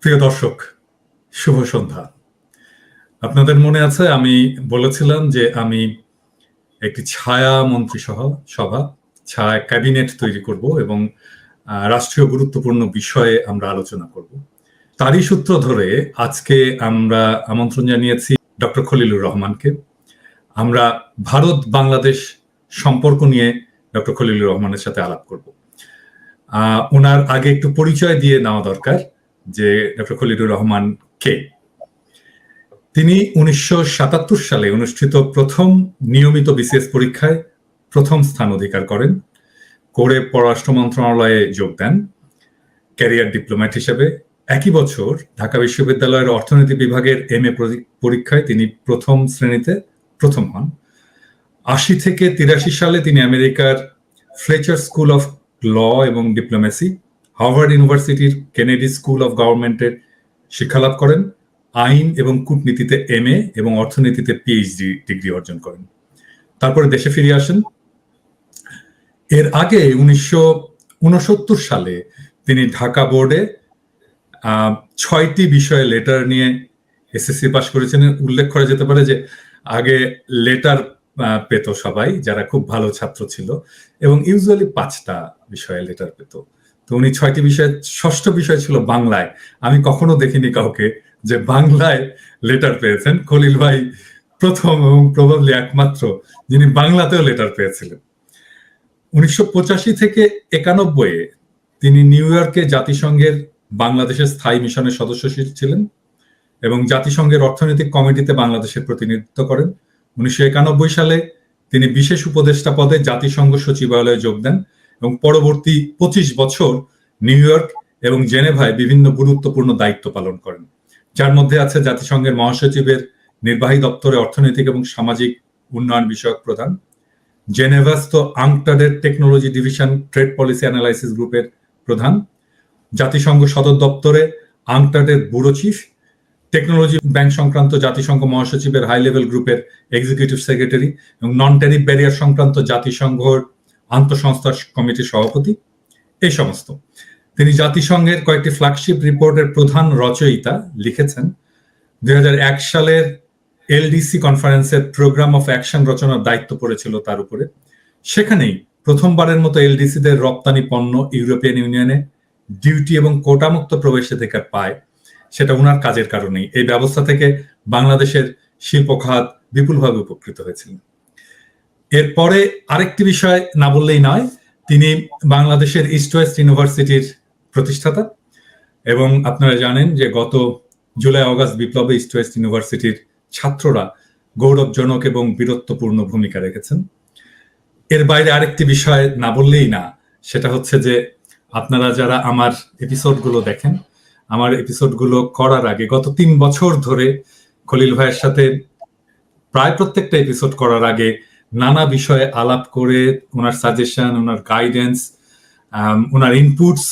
প্রিয় দর্শক, শুভ সন্ধ্যা। আপনাদের মনে আছে আমি বলেছিলাম যে আমি একটি ছায়া সভা ছায়া ক্যাবিনেট তৈরি করব এবং রাষ্ট্রীয় গুরুত্বপূর্ণ বিষয়ে আমরা আলোচনা করব। তারই সূত্র ধরে আজকে আমরা আমন্ত্রণ জানিয়েছি ডক্টর খলিলুর রহমানকে। আমরা ভারত বাংলাদেশ সম্পর্ক নিয়ে ডক্টর খলিলুর রহমানের সাথে আলাপ করব। ওনার আগে একটু পরিচয় দিয়ে নেওয়া দরকার যে ডক্টর খলিলুর রহমান কে। তিনি 1977 সালে অনুষ্ঠিত প্রথম নিয়মিত বিসিএস পরীক্ষায় প্রথম স্থান অধিকার করেন, করে পররাষ্ট্র মন্ত্রণালয়ে যোগ দেন ক্যারিয়ার ডিপ্লোম্যাট হিসেবে। একই বছর ঢাকা বিশ্ববিদ্যালয়ের অর্থনীতি বিভাগের MA পরীক্ষায় তিনি প্রথম শ্রেণীতে প্রথম হন। 80 থেকে 83 সালে তিনি আমেরিকার ফ্লেচার স্কুল অফ ল এবং ডিপ্লোমেসি, হার্ভার্ড ইউনিভার্সিটির কেনেডি স্কুল অফ গভর্নমেন্টের শিক্ষালাভ করেন। আইন এবং কূটনীতিতে MA এবং অর্থনীতিতে PhD ডিগ্রি অর্জন করেন। তারপরে দেশে ফিরে আসেন। এর আগে 1969 সালে তিনি ঢাকা বোর্ডে 6টি বিষয়ে লেটার নিয়ে SSC পাশ করেছেন। উল্লেখ করা যেতে পারে যে আগে লেটার পেত সবাই যারা খুব ভালো ছাত্র ছিল, এবং ইউজুয়ালি 5টা বিষয়ে লেটার পেত। তো উনি 6টি বিষয়ে, ষষ্ঠ বিষয় ছিল বাংলায়। আমি কখনো দেখিনি কাউকে যে বাংলায় লেটার পেয়েছেন। খলিল ভাই প্রথম এবং প্রবাবলি একমাত্র যিনি বাংলাতেও লেটার পেয়েছিলেন। 1985 থেকে 91 তিনি নিউ ইয়র্কে জাতিসংঘের বাংলাদেশের স্থায়ী মিশনের সদস্য ছিলেন এবং জাতিসংঘের অর্থনৈতিক কমিটিতে বাংলাদেশের প্রতিনিধিত্ব করেন। 1991 সালে তিনি বিশেষ উপদেষ্টা পদে জাতিসংঘ সচিবালয়ে যোগ দেন এবং পরবর্তী 25 বছর নিউ ইয়র্ক এবং জেনেভায় বিভিন্ন গুরুত্বপূর্ণ দায়িত্ব পালন করেন, যার মধ্যে আছে জাতিসংঘের মহাসচিবের নির্বাহী দপ্তরে অর্থনৈতিক এবং সামাজিক উন্নয়ন বিষয়ক প্রধান, জেনেভাস্থ আংটাডের technology division trade policy analysis গ্রুপের প্রধান, জাতিসংঘ সদর দপ্তরে আংটাডের ব্যুরো চিফ, টেকনোলজি ব্যাংক সংক্রান্ত জাতিসংঘ মহাসচিবের হাই লেভেল গ্রুপের এক্সিকিউটিভ সেক্রেটারি এবং নন ট্যারিফ ব্যারিয়ার সংক্রান্ত জাতিসংঘের আন্তঃসংস্থা কমিটির সভাপতি। এই সমস্ত তিনি জাতিসংঘের কয়েকটি ফ্ল্যাগশিপ রিপোর্টের প্রধান রচয়িতা, লিখেছেন। 2001 সালের LDC কনফারেন্সের প্রোগ্রাম অফ অ্যাকশন রচনার দায়িত্ব পড়েছিল তার উপরে। সেখানেই প্রথমবারের মতো LDCদের রপ্তানি পণ্য ইউরোপিয়ান ইউনিয়নে ডিউটি এবং কোটামুক্ত প্রবেশাধিকার পায়। সেটা ওনার কাজের কারণেই। এই ব্যবস্থা থেকে বাংলাদেশের শিল্প খাত বিপুলভাবে উপকৃত হয়েছিল। এরপরে আরেকটি বিষয় না বললেই নয়, তিনি বাংলাদেশের ইস্ট ওয়েস্ট ইউনিভার্সিটির প্রতিষ্ঠাতা এবং আপনারা জানেন যে গত জুলাই অগাস্ট বিপ্লবে ইস্ট ওয়েস্ট ইউনিভার্সিটির ছাত্ররা গৌরবজনক এবং বীরত্বপূর্ণ ভূমিকা রেখেছেন। এর বাইরে আরেকটি বিষয় না বললেই না, সেটা হচ্ছে যে আপনারা যারা আমার এপিসোডগুলো দেখেন, আমার এপিসোডগুলো করার আগে গত 3 বছর ধরে খলিল ভাইয়ের সাথে প্রায় প্রত্যেকটা এপিসোড করার আগে নানা বিষয়ে আলাপ করে ওনার সাজেশন, ওনার গাইডেন্স, ওনার ইনপুটস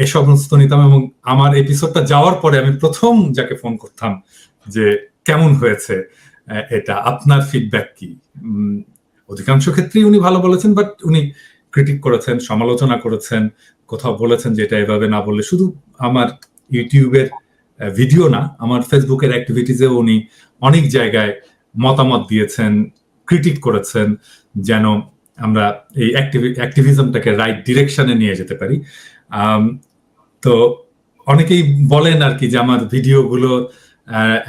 এ সমস্ত নিতাম। এবং আমার এপিসোডটা যাওয়ার পরে আমি প্রথম যাকে ফোন করতাম যে কেমন হয়েছে এটা, আপনার ফিডব্যাক কি। অধিকাংশ ক্ষেত্রেই উনি ভালো বলেছেন, বাট উনি ক্রিটিক করেছেন, সমালোচনা করেছেন, কোথাও বলেছেন যে এটা এভাবে না বললে। শুধু আমার ইউটিউবের ভিডিও না, আমার ফেসবুকের অ্যাক্টিভিটিসেও উনি অনেক জায়গায় মতামত দিয়েছেন, ক্রিটিক করেছেন, যেন আমরা এই অ্যাক্টিভিজমটাকে রাইট ডিরেকশনে নিয়ে যেতে পারি। তো অনেকেই বলেন আর কি যে আমার ভিডিওগুলো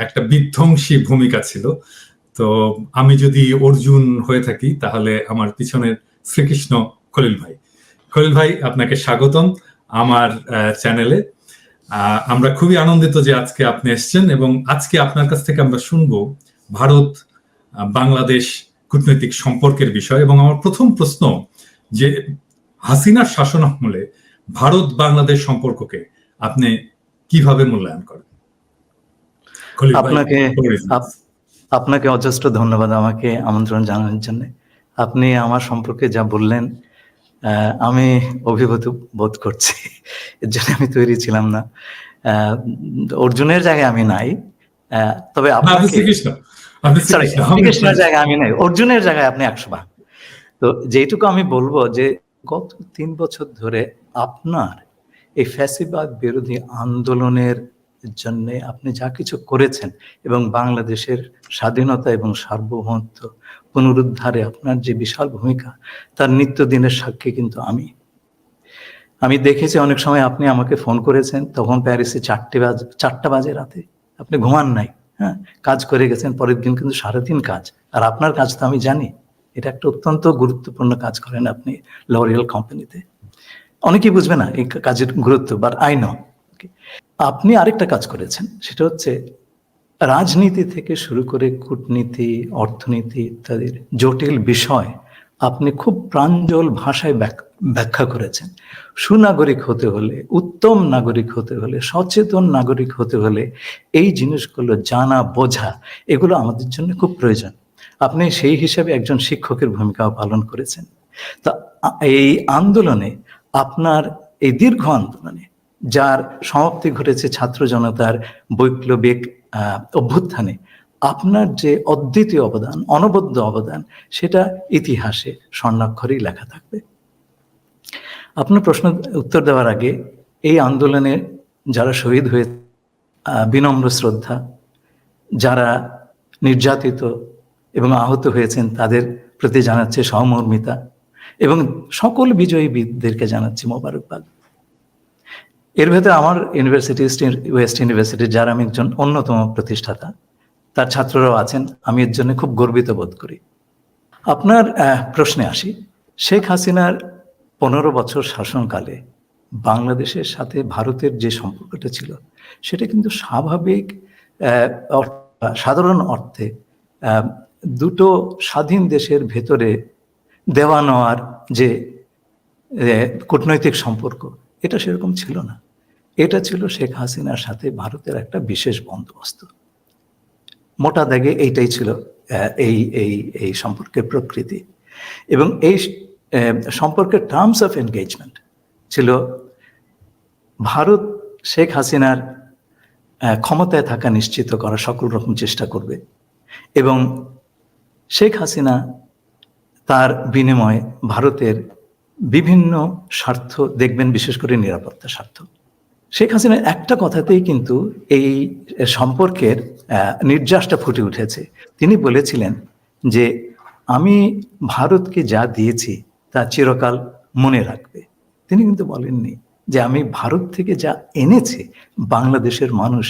একটা বিধ্বংসী ভূমিকা ছিল। তো আমি যদি অর্জুন হয়ে থাকি তাহলে আমার পিছনের শ্রীকৃষ্ণ খলিল ভাই। খলিল ভাই, আপনাকে স্বাগতম আমার চ্যানেলে। আমরা খুবই আনন্দিত যে আজকে আপনি এসছেন এবং আজকে আপনার কাছ থেকে আমরা শুনবো ভারত বাংলাদেশ কূটনৈতিক সম্পর্কের বিষয়। এবং আমার প্রথম প্রশ্ন যে হাসিনার শাসন আমলে ভারত বাংলাদেশ সম্পর্ককে আপনি কিভাবে মূল্যায়ন করেন? আপনাকে অজস্র ধন্যবাদ আমাকে আমন্ত্রণ জানানোর জন্য। আপনি আমার সম্পর্কে যা বললেন আমি অভিভূত বোধ করছি, এর জন্য আমি তৈরি ছিলাম না। অর্জুনের জায়গায় আমি নাই, তবে শ্রীকৃষ্ণের জায়গায় আমি নাই, অর্জুনের জায়গায় আপনি 100 ভাগ। তো যেটুকু আমি বলবো যে গত 3 বছর ধরে আপনার এই ফ্যাসিবাদ বিরোধী আন্দোলনের জন্য আপনি যা কিছু করেছেন এবং বাংলাদেশের স্বাধীনতা এবং সার্বভৌমত্ব পুনরুদ্ধারে আপনার যে বিশাল ভূমিকা, তার নিত্যদিনের সাক্ষী কিন্তু আমি দেখেছি অনেক সময় আপনি আমাকে ফোন করেছেন, তখন প্যারিসে 4টা বাজে রাতে, আপনি ঘুমান নাই, হ্যাঁ, কাজ করে গেছেন, পরের দিন কিন্তু সারাদিন কাজ। আর আপনার কাজ তো আমি জানি, এটা একটা অত্যন্ত গুরুত্বপূর্ণ কাজ করেন আপনি লরিয়াল কোম্পানিতে। অনেকেই বুঝবে না এই কাজের গুরুত্ব, বাট আই নো। আপনি আরেকটা কাজ করেছেন, সেটা হচ্ছে রাজনীতি থেকে শুরু করে কূটনীতি, অর্থনীতি ইত্যাদির জটিল বিষয় আপনি খুব প্রাঞ্জল ভাষায় ব্যাখ্যা করেছেন। সুনাগরিক হতে হলে, উত্তম নাগরিক হতে হলে, সচেতন নাগরিক হতে হলে এই জিনিসগুলো জানা, বোঝা, এগুলো আমাদের জন্য খুব প্রয়োজন। আপনি সেই হিসাবে একজন শিক্ষকের ভূমিকাও পালন করেছেন। তা এই আন্দোলনে, আপনার এই দীর্ঘ আন্দোলনে, যার সমাপ্তি ঘটেছে ছাত্র জনতার বৈপ্লবিক অভ্যুত্থানে, আপনার যে অদ্বিতীয় অবদান, অনবদ্য অবদান, সেটা ইতিহাসে স্বর্ণাক্ষরেই লেখা থাকবে। আপনার প্রশ্ন উত্তর দেওয়ার আগে, এই আন্দোলনে যারা শহীদ হয়ে, বিনম্র শ্রদ্ধা, যারা নির্যাতিত এবং আহত হয়েছেন তাদের প্রতি জানাচ্ছে সহমর্মিতা, এবং সকল বিজয়ী বীরদেরকে জানাচ্ছি মোবারকবাদ। এর ভেতরে আমার ইউনিভার্সিটি, ওয়েস্ট ইউনিভার্সিটির, যার আমি একজন অন্যতম প্রতিষ্ঠাতা, তার ছাত্ররাও আছেন, আমি এর জন্য খুব গর্বিত বোধ করি। আপনার প্রশ্নে আসি। শেখ হাসিনার 15 বছর শাসনকালে বাংলাদেশের সাথে ভারতের যে সম্পর্কটা ছিল, সেটা কিন্তু স্বাভাবিক, সাধারণ অর্থে দুটো স্বাধীন দেশের ভেতরে দেওয়া নেওয়ার যে কূটনৈতিক সম্পর্ক, এটা সেরকম ছিল না। এটা ছিল শেখ হাসিনার সাথে ভারতের একটা বিশেষ বন্দোবস্ত। মোটা দাগে এইটাই ছিল এই সম্পর্কের প্রকৃতি। এবং এই সম্পর্কের টার্মস অফ এনগেজমেন্ট ছিল ভারত শেখ হাসিনার ক্ষমতায় থাকা নিশ্চিত করার সকল রকম চেষ্টা করবে, এবং শেখ হাসিনা তার বিনিময়ে ভারতের বিভিন্ন স্বার্থ দেখবেন, বিশেষ করে নিরাপত্তা স্বার্থ। শেখ হাসিনার একটা কথাতেই কিন্তু এই সম্পর্কের নির্যাসটা ফুটে উঠেছে। তিনি বলেছিলেন যে আমি ভারতকে যা দিয়েছি তা চিরকাল মনে রাখবে। তিনি কিন্তু বলেননি যে আমি ভারত থেকে যা এনেছি বাংলাদেশের মানুষ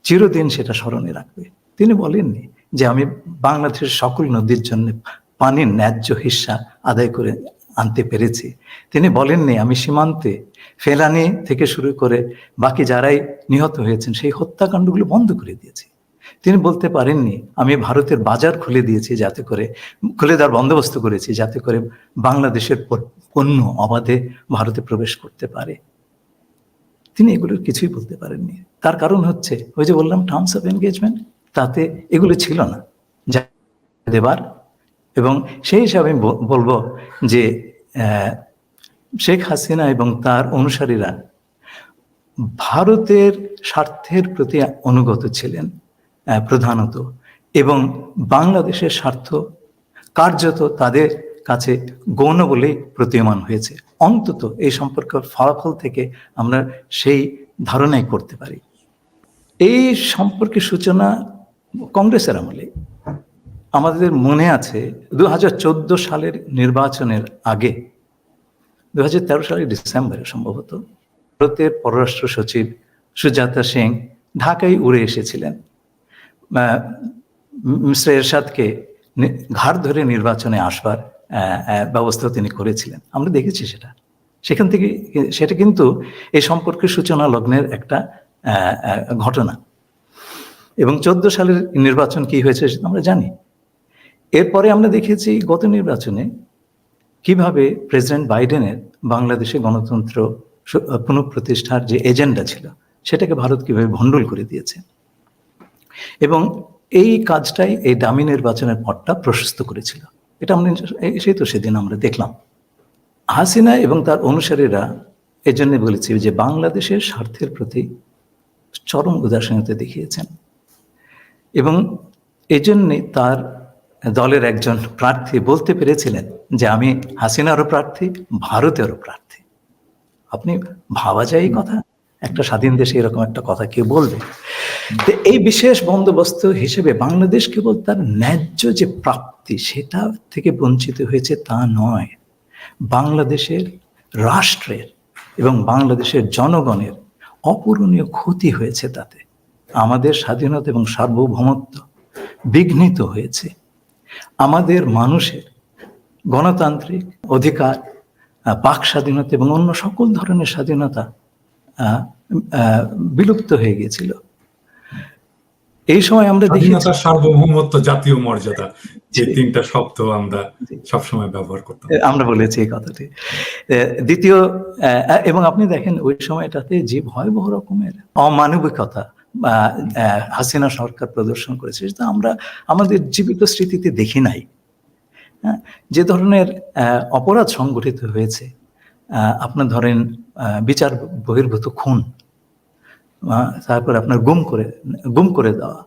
চিরদিন সেটা স্মরণে রাখবে। তিনি বলেননি যে আমি বাংলাদেশের সকল নদীর জন্য পানির ন্যায্য হিস্সা আদায় করে আনতে পেরেছি। তিনি বলেননি আমি সীমান্তে ফেলানি থেকে শুরু করে বাকি যারাই নিহত হয়েছেন সেই হত্যাকাণ্ডগুলো বন্ধ করে দিয়েছি। তিনি বলতে পারেননি আমি ভারতের বাজার খুলে দিয়েছি, যাতে করে খুলে দেওয়ার বন্দোবস্ত করেছি যাতে করে বাংলাদেশের পণ্য অবাধে ভারতে প্রবেশ করতে পারে। তিনি এগুলোর কিছুই বলতে পারেননি। তার কারণ হচ্ছে ওই যে বললাম টার্মস অফ এনগেজমেন্ট, তাতে এগুলো ছিল না যা দেবার। এবং সেই হিসাবে আমি বলবো যে শেখ হাসিনা এবং তার অনুসারীরা ভারতের স্বার্থের প্রতি অনুগত ছিলেন প্রধানত, এবং বাংলাদেশের স্বার্থ কার্যত তাদের কাছে গৌণ বলেই প্রতীয়মান হয়েছে। অন্তত এই সম্পর্কের ফলাফল থেকে আমরা সেই ধারণাই করতে পারি। এই সম্পর্কের সূচনা কংগ্রেসের আমলে। আমাদের মনে আছে 2014 সালের নির্বাচনের আগে, 2013 সালের ডিসেম্বরে সম্ভবত, ভারতের পররাষ্ট্র সচিব সুজাতা সিং ঢাকায় উড়ে এসেছিলেন। মিস্টার এরশাদকে ঘাড় ধরে নির্বাচনে আসবার ব্যবস্থা তিনি করেছিলেন। আমরা দেখেছি সেখান থেকে সেটা কিন্তু এই সম্পর্কের সূচনা লগ্নের একটা ঘটনা। এবং 14 সালের নির্বাচন কি হয়েছে সেটা আমরা জানি। এরপরে আমরা দেখেছি গত নির্বাচনে কিভাবে প্রেসিডেন্ট বাইডেনের বাংলাদেশে গণতন্ত্র পুনঃপ্রতিষ্ঠার যে এজেন্ডা ছিল সেটাকে ভারত কিভাবে ভণ্ডুল করে দিয়েছে, এবং এই কাজটাই এই দামি নির্বাচনের পথটা প্রশস্ত করেছিল। এটা আমরা সেদিন আমরা দেখলাম। হাসিনা এবং তার অনুসারীরা এজন্য বলেছি যে বাংলাদেশের স্বার্থের প্রতি চরম উদাসীনতা দেখিয়েছেন, এবং এজন্যে তার দলের একজন প্রার্থী বলতে পেরেছিলেন যে আমি হাসিনারও প্রার্থী, ভারতেরও প্রার্থী। আপনি ভাবা যায় এই কথা? একটা স্বাধীন দেশে এরকম একটা কথা কেউ বলবে? তো এই বিশেষ বন্দোবস্ত হিসেবে বাংলাদেশ কেবল তার ন্যায্য যে প্রাপ্তি সেটা থেকে বঞ্চিত হয়েছে তা নয়, বাংলাদেশের রাষ্ট্রের এবং বাংলাদেশের জনগণের অপূরণীয় ক্ষতি হয়েছে তাতে। আমাদের স্বাধীনতা এবং সার্বভৌমত্ব বিঘ্নিত হয়েছে, আমাদের মানুষের গণতান্ত্রিক অধিকার, বাক স্বাধীনতা এবং অন্য সকল ধরনের স্বাধীনতা বিলুপ্ত হয়ে গিয়েছিল। এই সময় আমরা স্বাধীনতা, সার্বভৌমত্ব, জাতীয় মর্যাদা, যে তিনটা শব্দ আমরা সবসময় ব্যবহার করতাম, আমরা বলেছি এই কথাটি। দ্বিতীয়, এবং আপনি দেখেন ওই সময়টাতে যে ভয়াবহ রকমের অমানবিকতা হাসিনা সরকার প্রদর্শন করেছে সেটা আমরা আমাদের জীবিত স্মৃতিতে দেখি নাই। যে ধরনের অপরাধ সংগঠিত হয়েছে, আপনার ধরেন বিচার বহির্ভূত খুন, তারপরে আপনার গুম করে দেওয়া,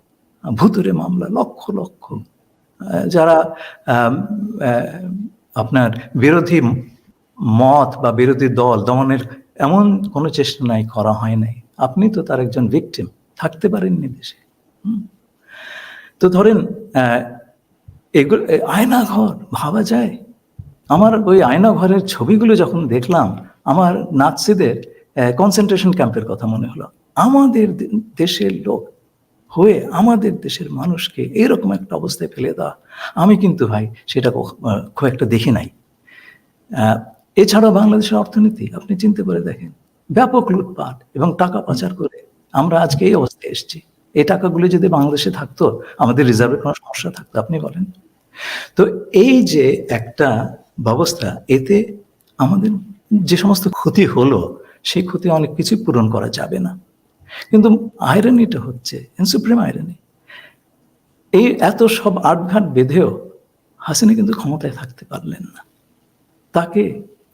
ভুতুরে মামলা, লক্ষ লক্ষ, যারা আপনার বিরোধী মত বা বিরোধী দল দমনের এমন কোনো চেষ্টা নাই, করা হয় নাই। আপনি তো তার একজন ভিকটিম, থাকতে পারেননি দেশে। তো ধরেন এগুলো আয়নাঘর ভাবা যায়। আমার ওই আয়নাঘরের ছবিগুলো যখন দেখলাম, আমার নাৎসিদের কনসেন্ট্রেশন ক্যাম্পের কথা মনে হলো। আমাদের দেশের লোক হয়ে আমাদের দেশের মানুষকে এরকম একটা অবস্থায় ফেলে দেওয়া, আমি কিন্তু ভাই সেটা খুব একটা দেখি নাই। এছাড়া বাংলাদেশের অর্থনীতি আপনি চিন্তা করে দেখেন, ব্যাপক লুটপাট এবং টাকা পাচার করে আমরা আজকে এই অবস্থায় এসেছি। এই টাকাগুলো যদি বাংলাদেশে থাকতো, আমাদের রিজার্ভের কোনো সমস্যা থাকতো? আপনি বলেন। তো এই যে একটা ব্যবস্থা, এতে আমাদের যে সমস্ত ক্ষতি হলো, সেই ক্ষতি অনেক কিছু পূরণ করা যাবে না। কিন্তু আয়রনিটা হচ্ছে, সুপ্রিম আয়রনি, এই এত সব আটঘাট বেঁধেও হাসিনা কিন্তু ক্ষমতায় থাকতে পারলেন না। তাকে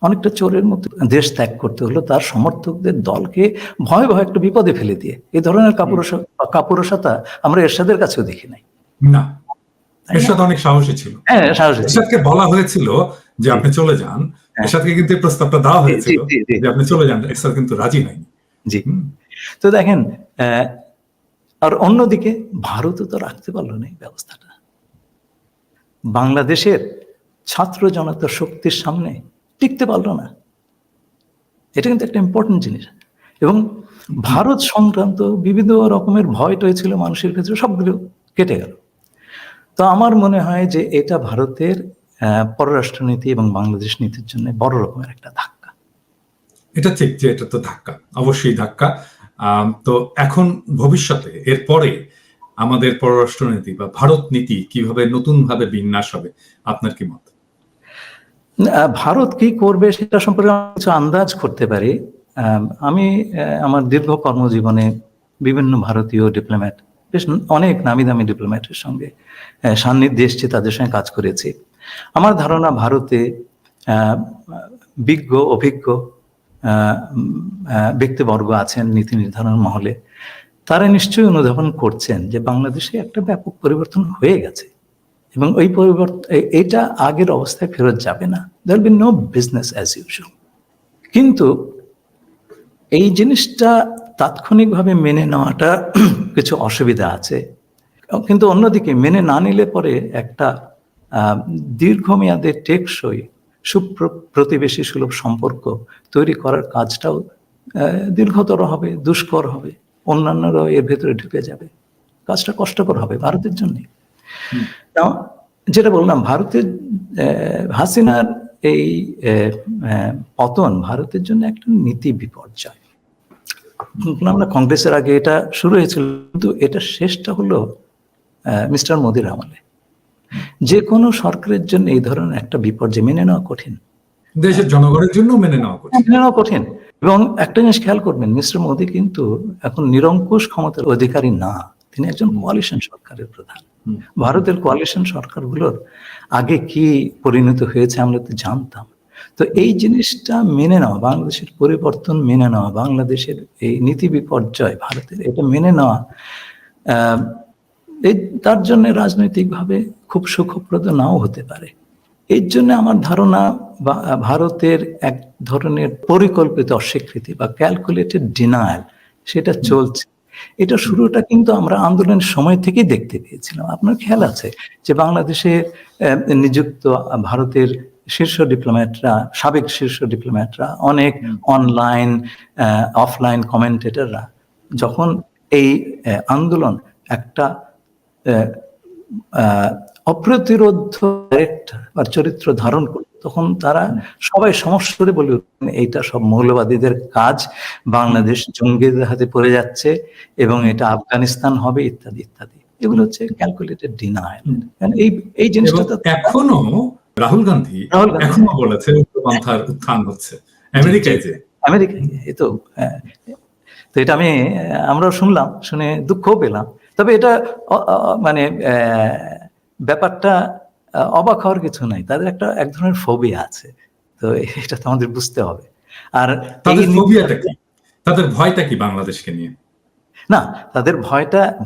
অনেকটা চোরের মতো দেশ ত্যাগ করতে হলো, তার সমর্থকদের দলকে ভয় ভয় একটা বিপদে ফেলে দিয়ে। এই ধরনের কাপুরুষতা আমরা এরশাদের কাছেও দেখি নাই। না, এরশাদ অনেক সাহসী ছিল। হ্যাঁ, সাহসী। এরশাদকে বলা হয়েছিল যে আপনি চলে যান, এরশাদকে কিন্তু এই প্রস্তাবটা দেওয়া হয়েছিল যে আপনি চলে যান, এরশাদ কিন্তু রাজি হয়নি। জি। তো দেখেন, আর অন্যদিকে ভারতও তো রাখতে পারলো না এই ব্যবস্থাটা। বাংলাদেশের ছাত্র জনতার শক্তির সামনে টিকতে পারলো না। এটা কিন্তু একটা ইম্পর্টেন্ট জিনিস। এবং ভারত সংক্রান্ত বিভিন্ন রকমের ভয় টয় ছিল মানুষের ক্ষেত্রে, সবগুলো কেটে গেল। তো আমার মনে হয় যে এটা ভারতের পররাষ্ট্রনীতি এবং বাংলাদেশ নীতির জন্য বড় রকমের একটা ধাক্কা। এটা ঠিক যে এটা তো ধাক্কা, অবশ্যই ধাক্কা। তো এখন ভবিষ্যতে এরপরে আমাদের পররাষ্ট্রনীতি বা ভারত নীতি কিভাবে নতুন ভাবে বিন্যাস হবে, আপনার কি মত? ভারত কি করবে সেটা সম্পর্কে কিছু আন্দাজ করতে পারি। আমি আমার দীর্ঘ কর্মজীবনে বিভিন্ন ভারতীয় ডিপ্লোম্যাট, বেশ অনেক নামি দামি ডিপ্লোম্যাটের সঙ্গে সান্নিধ্যে এসেছি, তাদের সঙ্গে কাজ করেছি। আমার ধারণা ভারতে বিজ্ঞ অভিজ্ঞ ব্যক্তিবর্গ আছেন নীতি নির্ধারণ মহলে, তারা নিশ্চয়ই অনুধাবন করছেন যে বাংলাদেশে একটা ব্যাপক পরিবর্তন হয়ে গেছে এবং ওই পরিবর্তন, এটা আগের অবস্থায় ফেরত যাবে না। There be no business as usual. কিন্তু এই জিনিসটা তাৎক্ষণিকভাবে মেনে নেওয়াটা কিছু অসুবিধা আছে। কিন্তু অন্যদিকে মেনে না নিলে পরে একটা দীর্ঘমেয়াদে টেকসই প্রতিবেশী সুলভ সম্পর্ক তৈরি করার কাজটাও দীর্ঘতর হবে, দুষ্কর হবে, অন্যান্যরাও এর ভেতরে ঢুকে যাবে, কাজটা কষ্টকর হবে ভারতের জন্য। যেটা বললাম, ভারতের হাসিনার এই পতন ভারতের জন্য একটা নীতি বিপর্যয়। আমরা কংগ্রেসের আগে এটা শুরু হয়েছিল, কিন্তু এটা শেষটা হলো মিস্টার মোদির আমলে। যে কোনো সরকারের জন্য এই ধরনের একটা বিপর্যয় মেনে নেওয়া কঠিন, দেশের জনগণের জন্য মেনে নেওয়া কঠিন। এবং একটা জিনিস খেয়াল করবেন, মিস্টার মোদি কিন্তু এখন নিরঙ্কুশ ক্ষমতার অধিকারী না, তিনি একজন কোয়ালিশন সরকারের প্রধান। ভারতের কোয়ালিশন সরকারগুলোর আগে কি পরিণত হয়েছে আমরা তো জানতাম। তো এই জিনিসটা মেনে নেওয়া, বাংলাদেশের পরিবর্তন মেনে নেওয়া, বাংলাদেশের এই নীতি বিপর্যয় ভারতের, এটা মেনে নেওয়া তার জন্য রাজনৈতিকভাবে খুব সুখপ্রদ নাও হতে পারে। এর জন্য আমার ধারণা ভারতের এক ধরনের পরিকল্পিত অস্বীকৃতি বা ক্যালকুলেটেড ডিনায়াল সেটা চলছে। এটা শুরুটা কিন্তু আমরা আন্দোলনের সময় থেকেই দেখতে পেয়েছিলাম। আপনার খেয়াল আছে যে বাংলাদেশে নিযুক্ত ভারতের শীর্ষ ডিপ্লোম্যাটরা, সাবেক শীর্ষ ডিপ্লোম্যাটরা, অনেক অনলাইন অফলাইন কমেন্টেটররা যখন এই আন্দোলন একটা অপ্রতিরোধ চরিত্র ধারণ করল, তখন তারা সবাই সমস্বরে বলে উঠলেন এইটা সব মৌলবাদীদের কাজ, বাংলাদেশ জঙ্গিদের হাতে পড়ে যাচ্ছে এবং এটা আফগানিস্তান হবে ইত্যাদি ইত্যাদি। এগুলো হচ্ছে ক্যালকুলেটেড ডিনায়াল। এই জিনিসটা তো এখনো রাহুল গান্ধী এখনো বলেছে উগ্রপন্থার উত্থান হচ্ছে আমেরিকায়। তো এটা আমরাও শুনলাম, শুনে দুঃখও পেলাম। তবে এটা মানে ব্যাপারটা অবাক হওয়ার কিছু নাই, তাদের এক ধরনের ফোবিয়া আছে, তো এটা তো আমাদের বুঝতে হবে। আর তাদের ফোবিয়াটা কি, তাদের ভয়টা কি বাংলাদেশকে নিয়ে? না, তাদের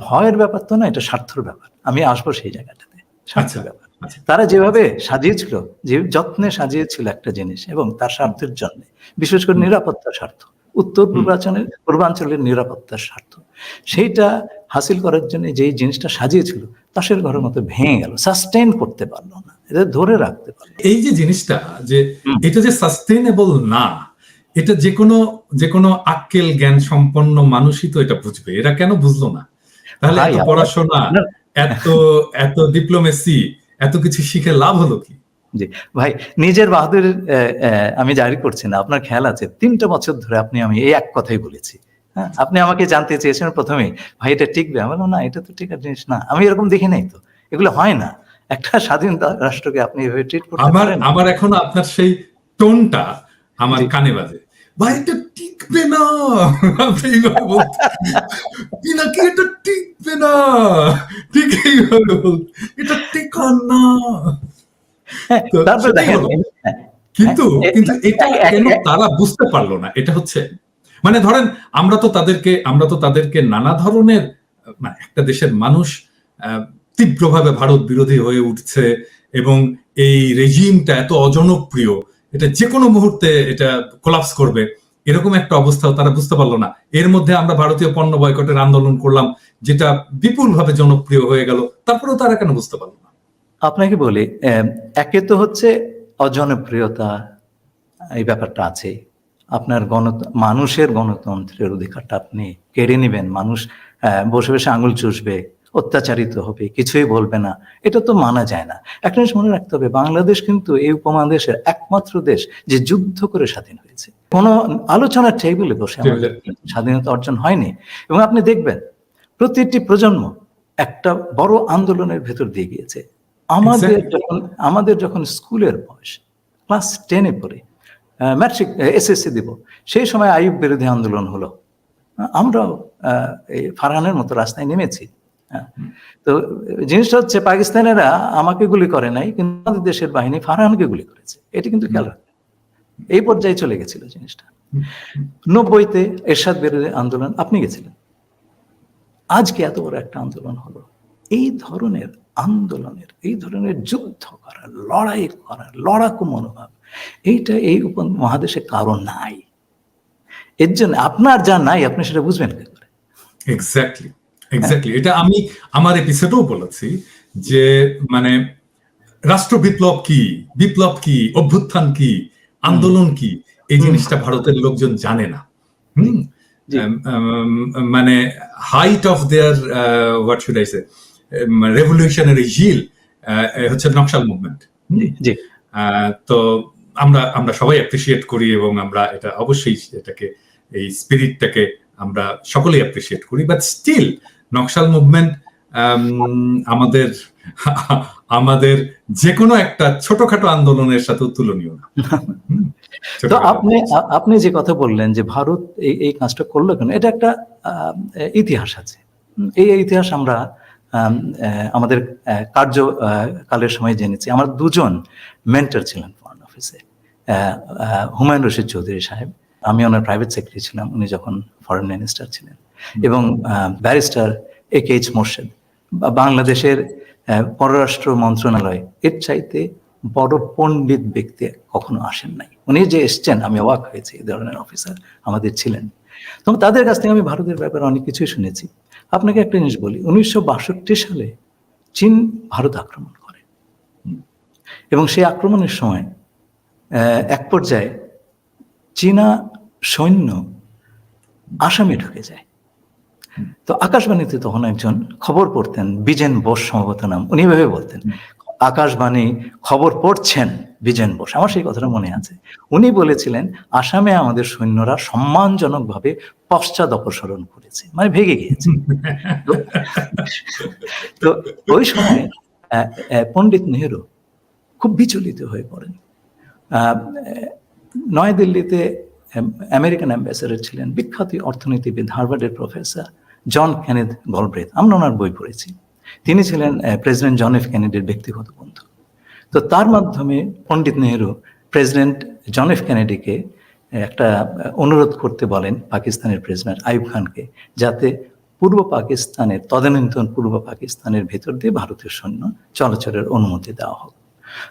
ভয়ের ব্যাপার তো না, এটা স্বার্থের ব্যাপার। আমি আসবো সেই জায়গাটাতে, স্বার্থের ব্যাপার। তারা যেভাবে সাজিয়েছিল, যে যত্নে সাজিয়েছিল একটা জিনিস, এবং তার স্বার্থের জন্য, বিশেষ করে নিরাপত্তার স্বার্থ, উত্তর পূর্বাঞ্চলের নিরাপত্তার স্বার্থ, সেইটা হাসিল করার জন্য যেই জিনিসটা সাজিয়েছিল তাসের ঘরের মতো ভেঙে গেল, সাস্টেইন করতে পারলো না, এটা ধরে রাখতে পারলো। এই যে জিনিসটা, যে এটা যে সাস্টেইনেবল না, এটা যে কোনো আক্কেল জ্ঞান সম্পন্ন মানুষই তো এটা বুঝবে। এরা কেন বুঝলো না? তাহলে এত পড়াশোনা, এত ডিপ্লোমেসি, এত কিছু শিখে লাভ হলো কি? জি ভাই, নিজের বাহাদুর আমি জারি করছি না। আপনার খেয়াল আছে 3টা বছর ধরে আমি এই এক কথাই বলেছি। হ্যাঁ, আপনি আমাকে জানতে চেয়েছেন প্রথমেই, ভাই এটা টিকবে? আমি বললাম না, এটা তো টিকার জিনিস না, আমি এরকম দেখি নাই তো, এগুলো হয় না। একটা স্বাধীন রাষ্ট্রকে আপনি এভাবে ট্রিট করতে পারেন? আমার এখনো আপনার সেই টোনটা আমার কানে বাজে, ভাই এটা টিকবে না, আপনি এইভাবে বলতে, নাকি এটা টিকবে না, ঠিক এইভাবে বলতে, এটা টিকার না। তারপরে দেখেন, কিন্তু এটা কেন তারা বুঝতে পারলো না? এটা হচ্ছে, মানে ধরেন আমরা তো তাদেরকে নানা ধরনের, মানে একটা দেশের মানুষ তীব্রভাবে ভারত বিরোধী হয়ে উঠছে এবং এই রেজিমটা এত অজনপ্রিয়, এটা যে কোনো মুহূর্তে এটা কোলাপস করবে, এরকম একটা অবস্থাও তারা বুঝতে পারলো না। এর মধ্যে আমরা ভারতীয় পণ্য বয়কটের আন্দোলন করলাম, যেটা বিপুলভাবে জনপ্রিয় হয়ে গেল, তারপরেও তারা কেন বুঝতে পারলো না? আপনাকে বলি, একে তো হচ্ছে অজনপ্রিয়তা, এই ব্যাপারটা আছে। আপনার মানুষের গণতন্ত্রের অধিকারটা আপনি কেড়ে নেবেন, মানুষ বসে বসে আঙুল চুষবে, অত্যাচারিত হবে, কিছুই বলবে না, এটা তো মানা যায় না। একটা জিনিস মনে রাখতে হবে, বাংলাদেশ কিন্তু এই উপমহাদেশের একমাত্র দেশ যে যুদ্ধ করে স্বাধীন হয়েছে। কোনো আলোচনার টেবিলে বসে আমাদের স্বাধীনতা অর্জন হয়নি। এবং আপনি দেখবেন প্রতিটি প্রজন্ম একটা বড় আন্দোলনের ভেতর দিয়ে গিয়েছে। আমাদের যখন স্কুলের বয়স, ক্লাস 10-এ পড়ে, ম্যাট্রিক এসএসসি দিব, সেই সময় আইয়ুব বিরোধী আন্দোলন হলো, আমরাও ফারহানের মতো রাস্তায় নেমেছি। তো জিনিসটা হচ্ছে, পাকিস্তানেরা আমাকে গুলি করে নাই, কিন্তু আমাদের দেশের বাহিনী ফারহানকে গুলি করেছে। এটি কিন্তু খেয়াল রাখতে, এই পর্যায়ে চলে গেছিল জিনিসটা। 90-তে এরশাদ বিরোধী আন্দোলন, আপনি গেছিলেন। আজকে এত বড় একটা আন্দোলন হলো। এই ধরনের আন্দোলনের, এই ধরনের যুদ্ধ করা, লড়াই করা, লড়াকু মনোভাব, এইটা এই উপমহাদেশে কারণ নাই। এর জন্য আপনার যা নাই, আপনি সেটা বুঝবেন কি করে? এক্স্যাক্টলি। এটা আমি আমার এপিসোডেও বলেছি যে, মানে রাষ্ট্র বিপ্লব কি, অভ্যুত্থান কি, আন্দোলন কি, এই জিনিসটা ভারতের লোকজন জানে না। মানে height of their what should I say revolutionary zeal হচ্ছে নকশাল মুভমেন্ট। তো আমরা সবাই অ্যাপ্রিসিয়েট করি এবং আমরা এটা অবশ্যই এটাকে, এই স্পিরিটটাকে আমরা সকলেই অ্যাপ্রিসিয়েট করি, বাট স্টিল নকশাল মুভমেন্ট আমাদের যে কোনো একটা ছোটখাটো আন্দোলনের সাথে তুলনীয় না। তো আপনি যে কথা বললেন যে ভারত এই কাজটা করলো কেন, এটা একটা ইতিহাস আছে। এই ইতিহাস আমরা আমাদের কার্যকালের সময় জেনেছি। আমার 2জন মেন্টর ছিলেন ফরেন অফিসে, হুমায়ুন রশিদ চৌধুরী সাহেব, আমি ওনার প্রাইভেট সেক্রেটারি ছিলাম উনি যখন ফরেন মিনিস্টার ছিলেন, এবং ব্যারিস্টার AK মোর্শেদ, বাংলাদেশের পররাষ্ট্র মন্ত্রণালয় এর চাইতে বড় পণ্ডিত ব্যক্তি কখনো আসেন নাই। উনি যে এসছেন আমি অবাক হয়েছি, এই ধরনের অফিসার আমাদের ছিলেন। তো তাদের কাছ থেকে আমি ভারতের ব্যাপারে অনেক কিছুই শুনেছি। আপনাকে একটা জিনিস বলি, 1962 সালে চীন ভারত আক্রমণ করে এবং সেই আক্রমণের সময় এক পর্যায়ে চীনা সৈন্য আসামে ঢুকে যায়। তো আকাশবাণীতে তখন একজন খবর পড়তেন, বিজেন বোস সম্ভবত নাম, উনি ভেবে বলতেন আকাশবাণী খবর পড়ছেন বিজেন বোস, আমার সেই কথাটা মনে আছে। উনি বলেছিলেন আসামে আমাদের সৈন্যরা সম্মানজনকভাবে পশ্চাৎ অপসরণ করেছে, মানে ভেগে গিয়েছে। তো ওই সময় পণ্ডিত নেহেরু খুব বিচলিত হয়ে পড়েন। নয়াদিল্লিতে আমেরিকান অ্যাম্বাসেডর ছিলেন বিখ্যাত অর্থনীতিবিদ, হার্ভার্ডের প্রফেসর জন কেনেথ গলব্রেথ, আমরা ওনার বই পড়েছি। তিনি ছিলেন প্রেসিডেন্ট জন এফ কেনেডির ব্যক্তিগত বন্ধু। তো তার মাধ্যমে পণ্ডিত নেহেরু প্রেসিডেন্ট জন এফ কেনেডিকে একটা অনুরোধ করতে বলেন পাকিস্তানের প্রেসিডেন্ট আইয়ুব খানকে, যাতে পূর্ব পাকিস্তানের তদানীন্তন পূর্ব পাকিস্তানের ভেতর দিয়ে ভারতীয় সৈন্য চলাচলের অনুমতি দেওয়া হোক।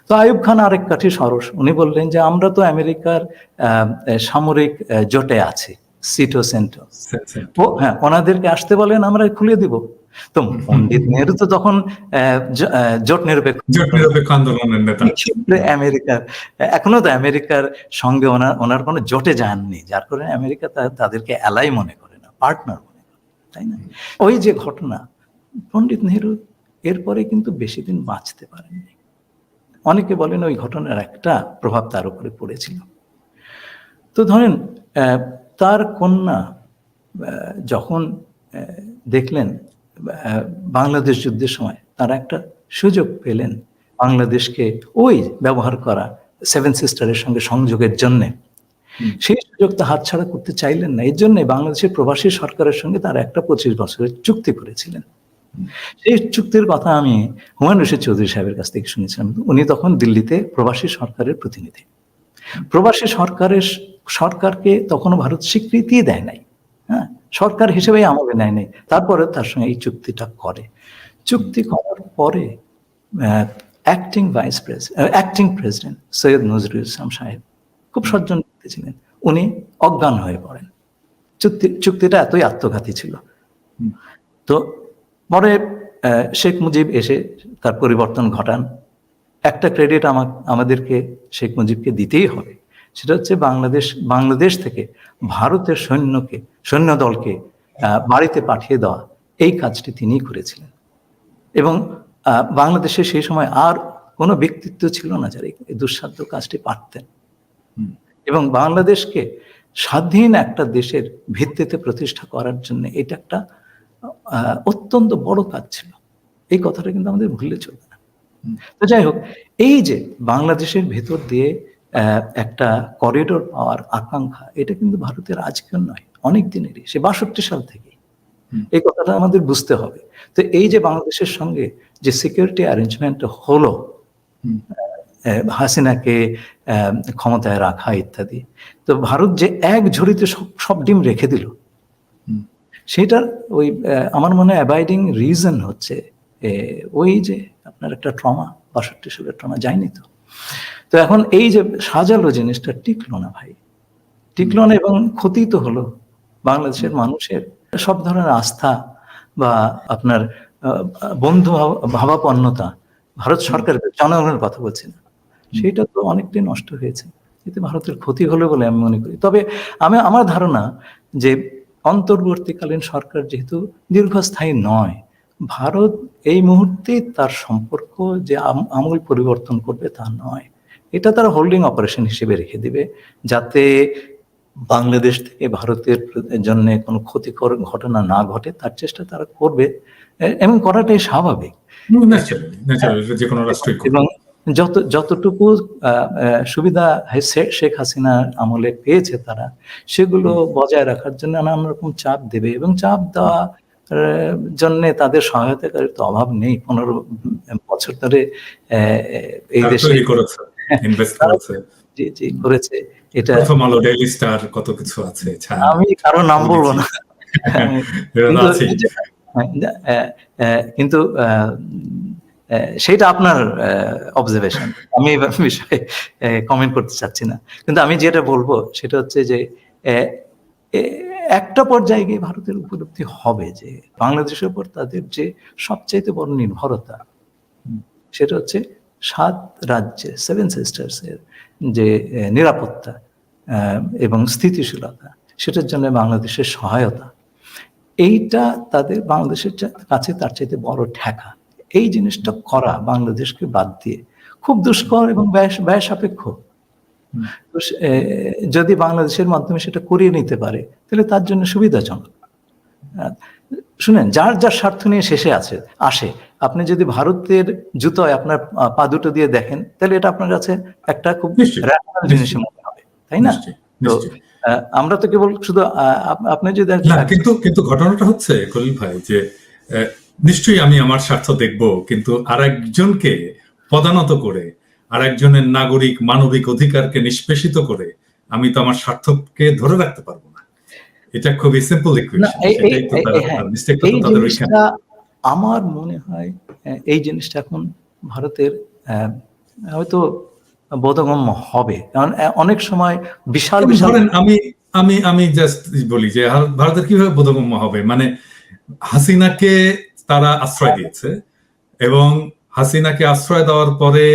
তো আইয়ুব খান আরেক কাঠি সরস, উনি বললেন যে আমরা তো আমেরিকার সামরিক জোটে আছি, সিটো সেন্টো, হ্যাঁ ওনাদেরকে আসতে বলেন, আমরা খুলে দিব। তো পণ্ডিত নেহেরু তো তখন জোট নিরপেক্ষ আন্দোলনের নেতা, আমেরিকার এখনো তো আমেরিকার সঙ্গে ওনার কোনো জোটে যাননি, যার কারণে আমেরিকা তাদেরকে অ্যালাই মনে করে না, পার্টনার মনে করে, তাই না? ওই যে ঘটনা, পণ্ডিত নেহেরু এরপরে কিন্তু বেশি দিন বাঁচতে পারেননি। অনেকে বলেন ওই ঘটনার একটা প্রভাব তার উপরে পড়েছিল। তো ধরেন তার কন্যা যখন দেখলেন বাংলাদেশ যুদ্ধের সময় তারা একটা সুযোগ পেলেন বাংলাদেশকে ওই ব্যবহার করা সেভেন সিস্টারের সঙ্গে সংযোগের জন্যে, সেই সুযোগটা হাতছাড়া করতে চাইলেন না। এই জন্যে বাংলাদেশের প্রবাসী সরকারের সঙ্গে তারা একটা 25 বছরের চুক্তি করেছিলেন। সেই চুক্তির কথা আমি হুমায়ুন রশিদ চৌধুরী সাহেবের কাছ থেকে শুনেছিলাম। উনি তখন দিল্লিতে প্রবাসী সরকারের প্রতিনিধি। প্রবাসী সরকারকে তখনও ভারত স্বীকৃতি দেয় নাই, হ্যাঁ, সরকার হিসেবে আমলে নেয় নাই। তারপরে তার সঙ্গে এই চুক্তিটা করে। চুক্তি করার পরে অ্যাক্টিং প্রেসিডেন্ট সৈয়দ নজরুল ইসলাম সাহেব খুব সজ্জন ব্যক্তি ছিলেন, উনি অজ্ঞান হয়ে পড়েন। চুক্তিটা এতই আত্মঘাতী ছিল। তো পরে শেখ মুজিব এসে তার পরিবর্তন ঘটান। একটা ক্রেডিট আমাদেরকে শেখ মুজিবকে দিতেই হবে, সেটা হচ্ছে বাংলাদেশ থেকে ভারতের সৈন্য দলকে বাড়িতে পাঠিয়ে দেওয়া, এই কাজটি তিনিই করেছিলেন। এবং বাংলাদেশে সেই সময় আর কোনো ব্যক্তিত্ব ছিল না যারা এই দুঃসাধ্য কাজটি পারতেন। এবং বাংলাদেশকে স্বাধীন একটা দেশের ভিত্তিতে প্রতিষ্ঠা করার জন্য এটা একটা অত্যন্ত বড় কাজ ছিল। এই কথাটা কিন্তু আমাদের ভুললে চলবে না। তো যাই হোক, এই যে বাংলাদেশের ভেতর দিয়ে একটা করিডোর পাওয়ার আকাঙ্ক্ষা, এটা কিন্তু ভারতের আজকের নয়, অনেক দিনেরই, সে 62 সাল থেকে। এই কথাটা আমাদের বুঝতে হবে। তো এই যে বাংলাদেশের সঙ্গে যে সিকিউরিটি অ্যারেঞ্জমেন্ট হলো, হাসিনাকে ক্ষমতায় রাখা ইত্যাদি, তো ভারত যে এক ঝুড়িতে সব ডিম রেখে দিল, সেটার ওই আমার মনে হয় অ্যাবাইডিং রিজন হচ্ছে ওই যে আপনার একটা ট্রমা, 62 সালের ট্রমা যায়নি তো। তো এখন এই যে সাজালো জিনিসটা টিকলো না ভাই, টিকলো না, এবং ক্ষতি তো হলো বাংলাদেশের মানুষের সব ধরনের আস্থা বা আপনার বন্ধু ভাবাপন্নতা, ভারত সরকারের জনগণের কথা বলছি না, সেটা তো অনেকটাই নষ্ট হয়েছে। এতে ভারতের ক্ষতি হলো বলে আমি মনে করি। তবে আমার ধারণা যে অন্তর্বর্তীকালীন সরকার যেহেতু দীর্ঘস্থায়ী নয়, ভারত এই মুহূর্তে তার সম্পর্ক যে আমূল পরিবর্তন করবে তা নয়, এটা তারা হোল্ডিং অপারেশন হিসেবে রেখে দিবে, যাতে বাংলাদেশ থেকে ভারতের জন্য কোনো ক্ষতিকর ঘটনা না ঘটে তার চেষ্টা তারা করবে, এবং করাটাই স্বাভাবিক। এবং যতটুকু সুবিধা শেখ হাসিনার আমলে পেয়েছে তারা, সেগুলো বজায় রাখার জন্য নানা রকম চাপ দেবে, এবং চাপ দেওয়া জন্য তাদের সহায়তাকারীর তো অভাব নেই। 15 বছর ধরে এই দেশে করেছে। এটা কত কিছু আছে, আমি কারো নাম বলবো না, কিন্তু সেটা আপনার অবজারভেশন, আমি এই বিষয়ে কমেন্ট করতে চাচ্ছি না। কিন্তু আমি যেটা বলবো সেটা হচ্ছে যে আহ, একটা পর্যায়ে গিয়ে ভারতের উপলব্ধি হবে যে বাংলাদেশের উপর তাদের যে সবচাইতে বড় নির্ভরতা, সেটা হচ্ছে 7 রাজ্যে, 7 সিস্টার্স এর যে নিরাপত্তা এবং স্থিতিশীলতা, সেটার জন্য বাংলাদেশের সহায়তা, এইটা তাদের বাংলাদেশের কাছে তার চাইতে বড় ঠেকা। এই জিনিসটা করা বাংলাদেশকে বাদ দিয়ে খুব দুষ্কর এবং ব্যয় সাপেক্ষ। যদি বাংলাদেশের মাধ্যমে সেটা করিয়ে নিতে পারে তাহলে তার জন্য সুবিধাজনক। শুনেন, যার যার স্বার্থ নিয়ে শেষে আসে, আপনি যদি ভারতের জুতোয় আপনার পা দুটো দিয়ে দেখেন তাহলে এটা আপনার কাছে একটা খুব রেশনাল জিনিসের মনে হবে, তাই না? তো আমরা তো কেবল শুধু আপনি যদি কিন্তু ঘটনাটা হচ্ছে খলিল ভাই যে নিশ্চয়ই আমি আমার স্বার্থ দেখব, কিন্তু আরেকজনকে পদানত করে, আরেকজনের নাগরিক মানবিক অধিকারকে নিষ্পেষিত করে আমি তো আমার স্বার্থকে ধরে রাখতে পারবো না। এটা খুবই সিম্পল ইকুয়েশন। এই জিনিসটা আমার মনে হয় এই জিনিসটা এখন ভারতের হয়তো বোধগম্য হবে, কারণ অনেক সময় বিশাল বিশাল আমি জাস্ট বলি যে ভারতের কিভাবে বোধগম্য হবে, মানে হাসিনাকে তারা আশ্রয় দিয়েছে এবং হাসিনাকে আশ্রয় দেওয়ার পরে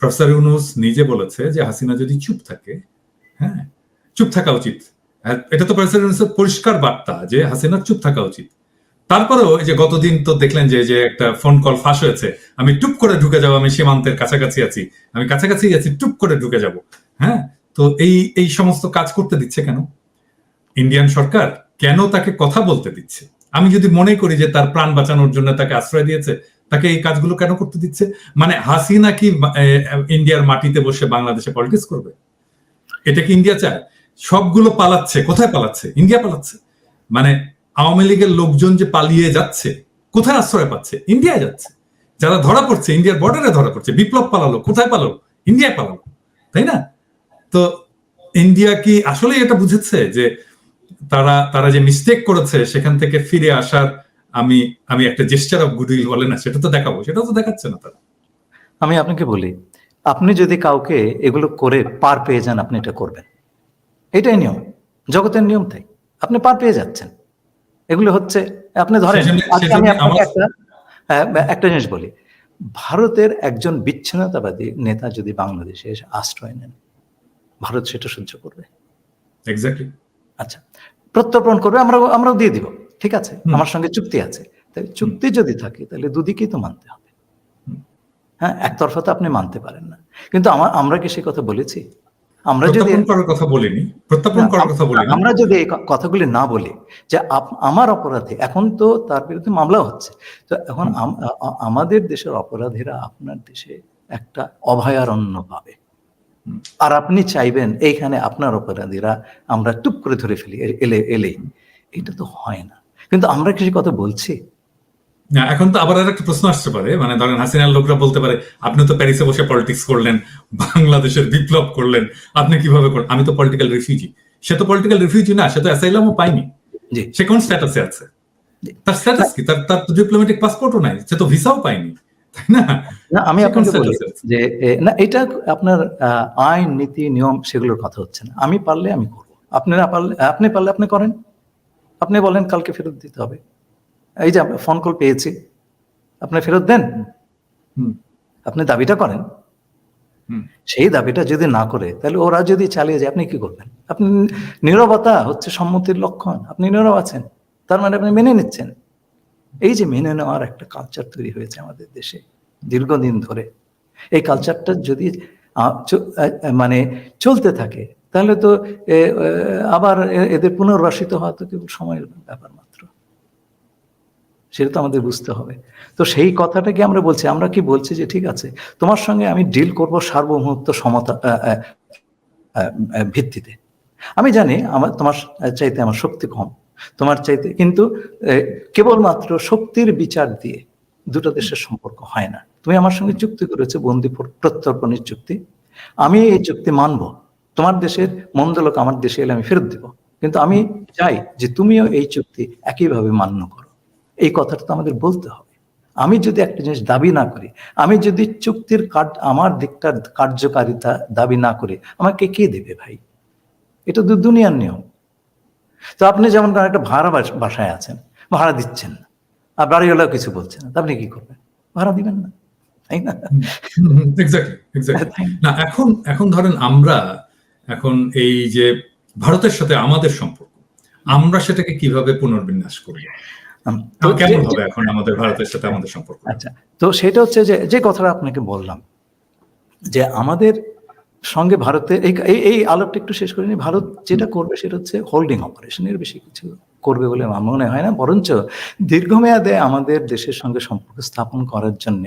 প্রফেসর ইউনূস নিজে বলেছে যে হাসিনা যদি চুপ থাকে, হ্যাঁ চুপ থাকা উচিত। এটা তো প্রফেসর ইউনূসের পরিষ্কার বার্তা যে হাসিনার চুপ থাকা উচিত। তারপরেও এই যে গতদিন তো দেখলেন যে একটা ফোন কল ফাঁস হয়েছে, আমি টুপ করে ঢুকে যাবো, আমি সীমান্তের কাছাকাছি আছি, আমি কাছাকাছি আছি, টুপ করে ঢুকে যাব। হ্যাঁ, তো এই সমস্ত কাজ করতে দিচ্ছে কেন ইন্ডিয়ান সরকার? কেন তাকে কথা বলতে দিচ্ছে? আমি যদি মনে করি যে তার প্রাণ বাঁচানোর জন্য তাকে আশ্রয় দিয়েছে, তাকে এই কাজগুলো কেন করতে দিচ্ছে? মানে হাসিনা কি ইন্ডিয়ার মাটিতে বসে বাংলাদেশে পলিটিক্স করবে? এটা কি ইন্ডিয়া চায়? সবগুলো পালাচ্ছে, কোথায় পালাচ্ছে? ইন্ডিয়া পালাচ্ছে। মানে আওয়ামী লীগের লোকজন যে পালিয়ে যাচ্ছে, কোথায় আশ্রয় পাচ্ছে? ইন্ডিয়ায় যাচ্ছে। যারা ধরা পড়ছে ইন্ডিয়ার বর্ডারে ধরা পড়ছে। বিপ্লব পালালো, কোথায় পালালো? ইন্ডিয়ায় পালালো, তাই না? তো ইন্ডিয়া কি আসলে এটা বুঝেছে যে তারা যে মিস্টেক করেছে সেখান থেকে ফিরে আসার আমি একটা জেস্টার অফ গুডউইল বলে না, সেটা তো দেখাবো, সেটা তো দেখাচ্ছে না তারা। আমি আপনাকে বলি, আপনি যদি কাউকে এগুলো করে পার পেয়ে যান, আপনি এটা করবেন, এটাই নিয়ম, জগতের নিয়ম। তাই আপনি পার পেয়ে যাচ্ছেন। এগুলো হচ্ছে, আপনি ধরেন, আমি আপনাকে একটা জিনিস বলি, ভারতের একজন বিচ্ছিন্নতাবাদী নেতা যদি বাংলাদেশে এসে আশ্রয় নেন, ভারত সেটা সহ্য করবে? এক্স্যাক্টলি। আচ্ছা, প্রত্যর্পণ করবে, আমরাও দিয়ে দিব, ঠিক আছে, আমার সঙ্গে চুক্তি আছে। তাই চুক্তি যদি থাকে তাহলে দুদিকেই তো মানতে হবে। হ্যাঁ, একতরফা তো আপনি মানতে পারেন না। কিন্তু আমরা কি সে কথা বলেছি? আমরা যদি আমরা যদি এই কথাগুলি না বলি যে আমার অপরাধী, এখন তো তার বিরুদ্ধে মামলা হচ্ছে, তো এখন আমাদের দেশের অপরাধীরা আপনার দেশে একটা অভয়ারণ্য পাবে, আর আপনি চাইবেন এইখানে আপনার অপরাধীরা আমরা টুপ করে ধরে ফেলি এলেই। এটা তো হয় না। কিন্তু আমরা কি কথা বলছি? না, এখন তো আবার একটা প্রশ্ন আসতে পারে, মানে ধরেন হাসিনার লোকরা বলতে পারে আপনি তো প্যারিসে বসে পলিটিক্স করলেন, বাংলাদেশের বিপ্লব করলেন, আপনি কিভাবে করলেন? আমি তো পলিটিক্যাল রিফিউজি। সে তো পলিটিক্যাল রিফিউজি না, সে তো অ্যাসাইলামও পাইনি। সে কোন স্ট্যাটাসে আছে? তার স্ট্যাটাস কি? তার তো ডিপ্লোম্যাটিক পাসপোর্টও নাই, সে তো ভিসাও পাইনি, তাই না? আমি আপনাকে বলি যে না, এটা আপনার আইন নীতি নিয়ম সেগুলোর কথা হচ্ছে না। আমি পারলে আমি করবো, আপনি না পারলে, আপনি পারলে আপনি করেন। আপনি বলেন কালকে ফেরত দিতে হবে, এই যে ফোন কল পেয়েছি, আপনি ফেরত দেন, আপনি দাবিটা করেন। সেই দাবিটা যদি না করে, তাহলে ওরা যদি চালিয়ে যায়, আপনি কি করবেন? আপনি নীরবতা হচ্ছে সম্মতির লক্ষণ, আপনি নীরব আছেন, তার মানে আপনি মেনে নিচ্ছেন। এই যে মেনে নেওয়ার একটা কালচার তৈরি হয়েছে আমাদের দেশে দীর্ঘদিন ধরে, এই কালচারটা যদি মানে চলতে থাকে তাহলে তো আবার এদের পুনর্বাসিত হওয়া তো কেবল সময়ের ব্যাপার মাত্র। সেটা তো আমাদের বুঝতে হবে। তো সেই কথাটা কি আমরা বলছি? আমরা কি বলছি যে ঠিক আছে, তোমার সঙ্গে আমি ডিল করব সার্বভৌমত্ব সমতা ভিত্তিতে। আমি জানি তোমার চাইতে আমার শক্তি কম, তোমার চাইতে, কিন্তু কেবলমাত্র শক্তির বিচার দিয়ে দুটো দেশের সম্পর্ক হয় না। তুমি আমার সঙ্গে চুক্তি করেছো বন্দি প্রত্যর্পণের চুক্তি, আমি এই চুক্তি মানবো। তোমার দেশের মন্দ লোক আমার দেশে এলে আমি ফেরত দেব, কিন্তু আমি চাই যে তুমিও এই চুক্তি একইভাবে মান্য করো। এই কথাটা তো আমাদের বলতে হবে। আমি যদি একটা জিনিস দাবি না করি, আমি যদি চুক্তির আমার দিকটার কার্যকারিতা দাবি না করি, আমাকে কে দেবে ভাই? এটা তো দুনিয়ার নিয়ম। তো আপনি যেমন একটা ভাড়া বাসায় আছেন, ভাড়া দিচ্ছেন না, আর বাড়িওয়ালাও কিছু বলছে না, তা আপনি কি করবেন? ভাড়া দিবেন না, তাই না? Exactly, exactly. না, এখন এখন ধরেন আমরা এখন এই যে ভারতের সাথে আমাদের সম্পর্ক, আমরা সেটাকে কিভাবে পুনর্বিন্যাস করব? কেমন হবে এখন আমাদের ভারতের সাথে আমাদের সম্পর্ক? আচ্ছা, তো সেটা হচ্ছে যে কথাটা আপনাকে বললাম, যে আমাদের সঙ্গে ভারতের এই আলাপটা একটু শেষ করে নিই। ভারত যেটা করবে সেটা হচ্ছে হোল্ডিং অপারেশনের বেশি কিছু করবে বলে আমার মনে হয় না, বরঞ্চ দীর্ঘমেয়াদে আমাদের দেশের সঙ্গে সম্পর্ক স্থাপন করার জন্য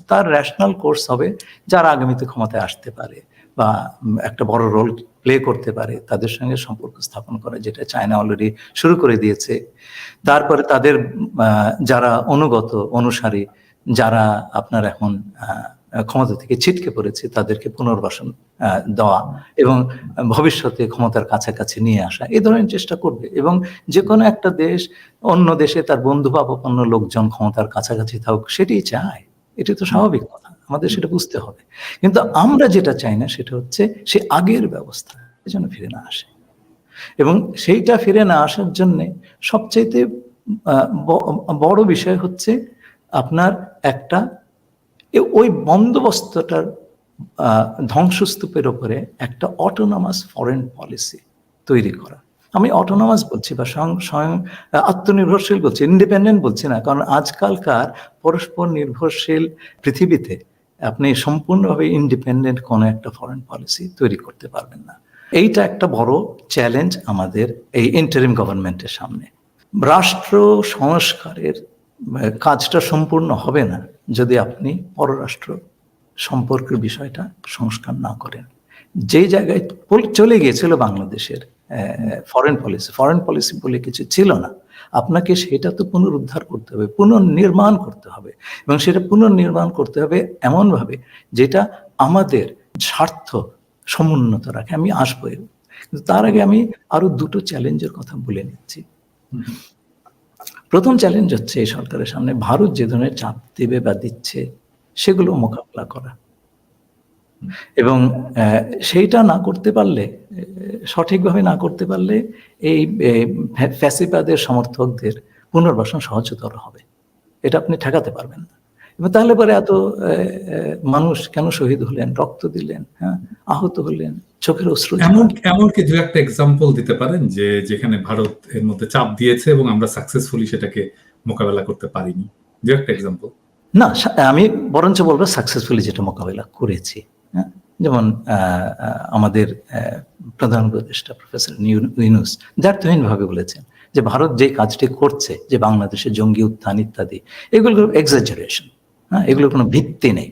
তার ন্যাশনাল কোর্স হবে, যারা আগামীতে ক্ষমতায় আসতে পারে বা একটা বড় রোল প্লে করতে পারে, তাদের সঙ্গে সম্পর্ক স্থাপন করা, যেটা চায়না অলরেডি শুরু করে দিয়েছে। তারপরে তাদের যারা অনুগত অনুসারী, যারা আপনার এখন ক্ষমতা থেকে ছিটকে পড়েছে, তাদেরকে পুনর্বাসন দেওয়া এবং ভবিষ্যতে ক্ষমতার কাছাকাছি নিয়ে আসা, এই ধরনের চেষ্টা করবে। এবং যে কোনো একটা দেশ অন্য দেশে তার বন্ধু ভাবাপন্ন লোকজন ক্ষমতার কাছাকাছি থাকুক, সেটাই চায়। এটি তো স্বাভাবিক কথা, আমাদের সেটা বুঝতে হবে। কিন্তু আমরা যেটা চাই না সেটা হচ্ছে সে আগের ব্যবস্থা যেন ফিরে না আসে। এবং সেইটা ফিরে না আসার জন্যে সবচাইতে বড় বিষয় হচ্ছে আপনার একটা ওই বন্দোবস্তটার ধ্বংসস্তূপের উপরে একটা অটোনমাস ফরেন পলিসি তৈরি করা। আমি অটোনমাস বলছি বা স্বয়ং আত্মনির্ভরশীল বলছি, ইন্ডিপেন্ডেন্ট বলছি না, কারণ আজকালকার পরস্পর নির্ভরশীল পৃথিবীতে আপনি সম্পূর্ণভাবে ইন্ডিপেন্ডেন্ট কোনো একটা ফরেন পলিসি তৈরি করতে পারবেন না। এইটা একটা বড় চ্যালেঞ্জ আমাদের এই ইন্টারিম গভর্নমেন্টের সামনে। রাষ্ট্র সংস্কারের কাজটা সম্পূর্ণ হবে না যদি আপনি পররাষ্ট্র সম্পর্কের বিষয়টা সংস্কার না করেন। যেই জায়গায় চলে গিয়েছিল বাংলাদেশের ফরেন পলিসি বলে কিছু ছিল না, আপনাকে সেটা তো পুনরুদ্ধার করতে হবে, পুনর্নির্মাণ করতে হবে, এবং সেটা পুনর্নির্মাণ করতে হবে এমনভাবে যেটা আমাদের স্বার্থ সমুন্নত রাখে। আমি আসবো, কিন্তু তার আগে আমি আরো দুটো চ্যালেঞ্জের কথা বলে নিচ্ছি। প্রথম চ্যালেঞ্জ হচ্ছে এই সরকারের সামনে ভারত যে ধরনের চাপ দেবে বা দিচ্ছে সেগুলো মোকাবিলা করা, এবং সেইটা না করতে পারলে, সঠিকভাবে না করতে পারলে এই ফ্যাসিবাদের সমর্থকদের পুনর্বাসন সহজতর হবে। এটা আপনি ঠেকাতে পারবেন না। এবং তাহলে পরে এত মানুষ কেন শহীদ হলেন, রক্ত দিলেন, হ্যাঁ, আহত হলেন, চোখের অশ্রু। এমনকি দু একটা এক্সাম্পল দিতে পারেন যে যেখানে ভারত এর মধ্যে চাপ দিয়েছে এবং আমরা সাকসেসফুলি সেটাকে মোকাবেলা করতে পারিনি? দু একটা এক্সাম্পল। না, আমি বরঞ্চ বলবো সাকসেসফুলি যেটা মোকাবেলা করেছি। হ্যাঁ, যেমন আমাদের প্রধান উপদেষ্টা প্রফেসর ইউনূস দ্ব্যর্থহীনভাবে বলেছেন যে ভারত যে কাজটি করছে, যে বাংলাদেশে জঙ্গি উত্থান ইত্যাদি, এগুলো এক্সাজারেশন, হ্যাঁ, এগুলোর কোনো ভিত্তি নেই।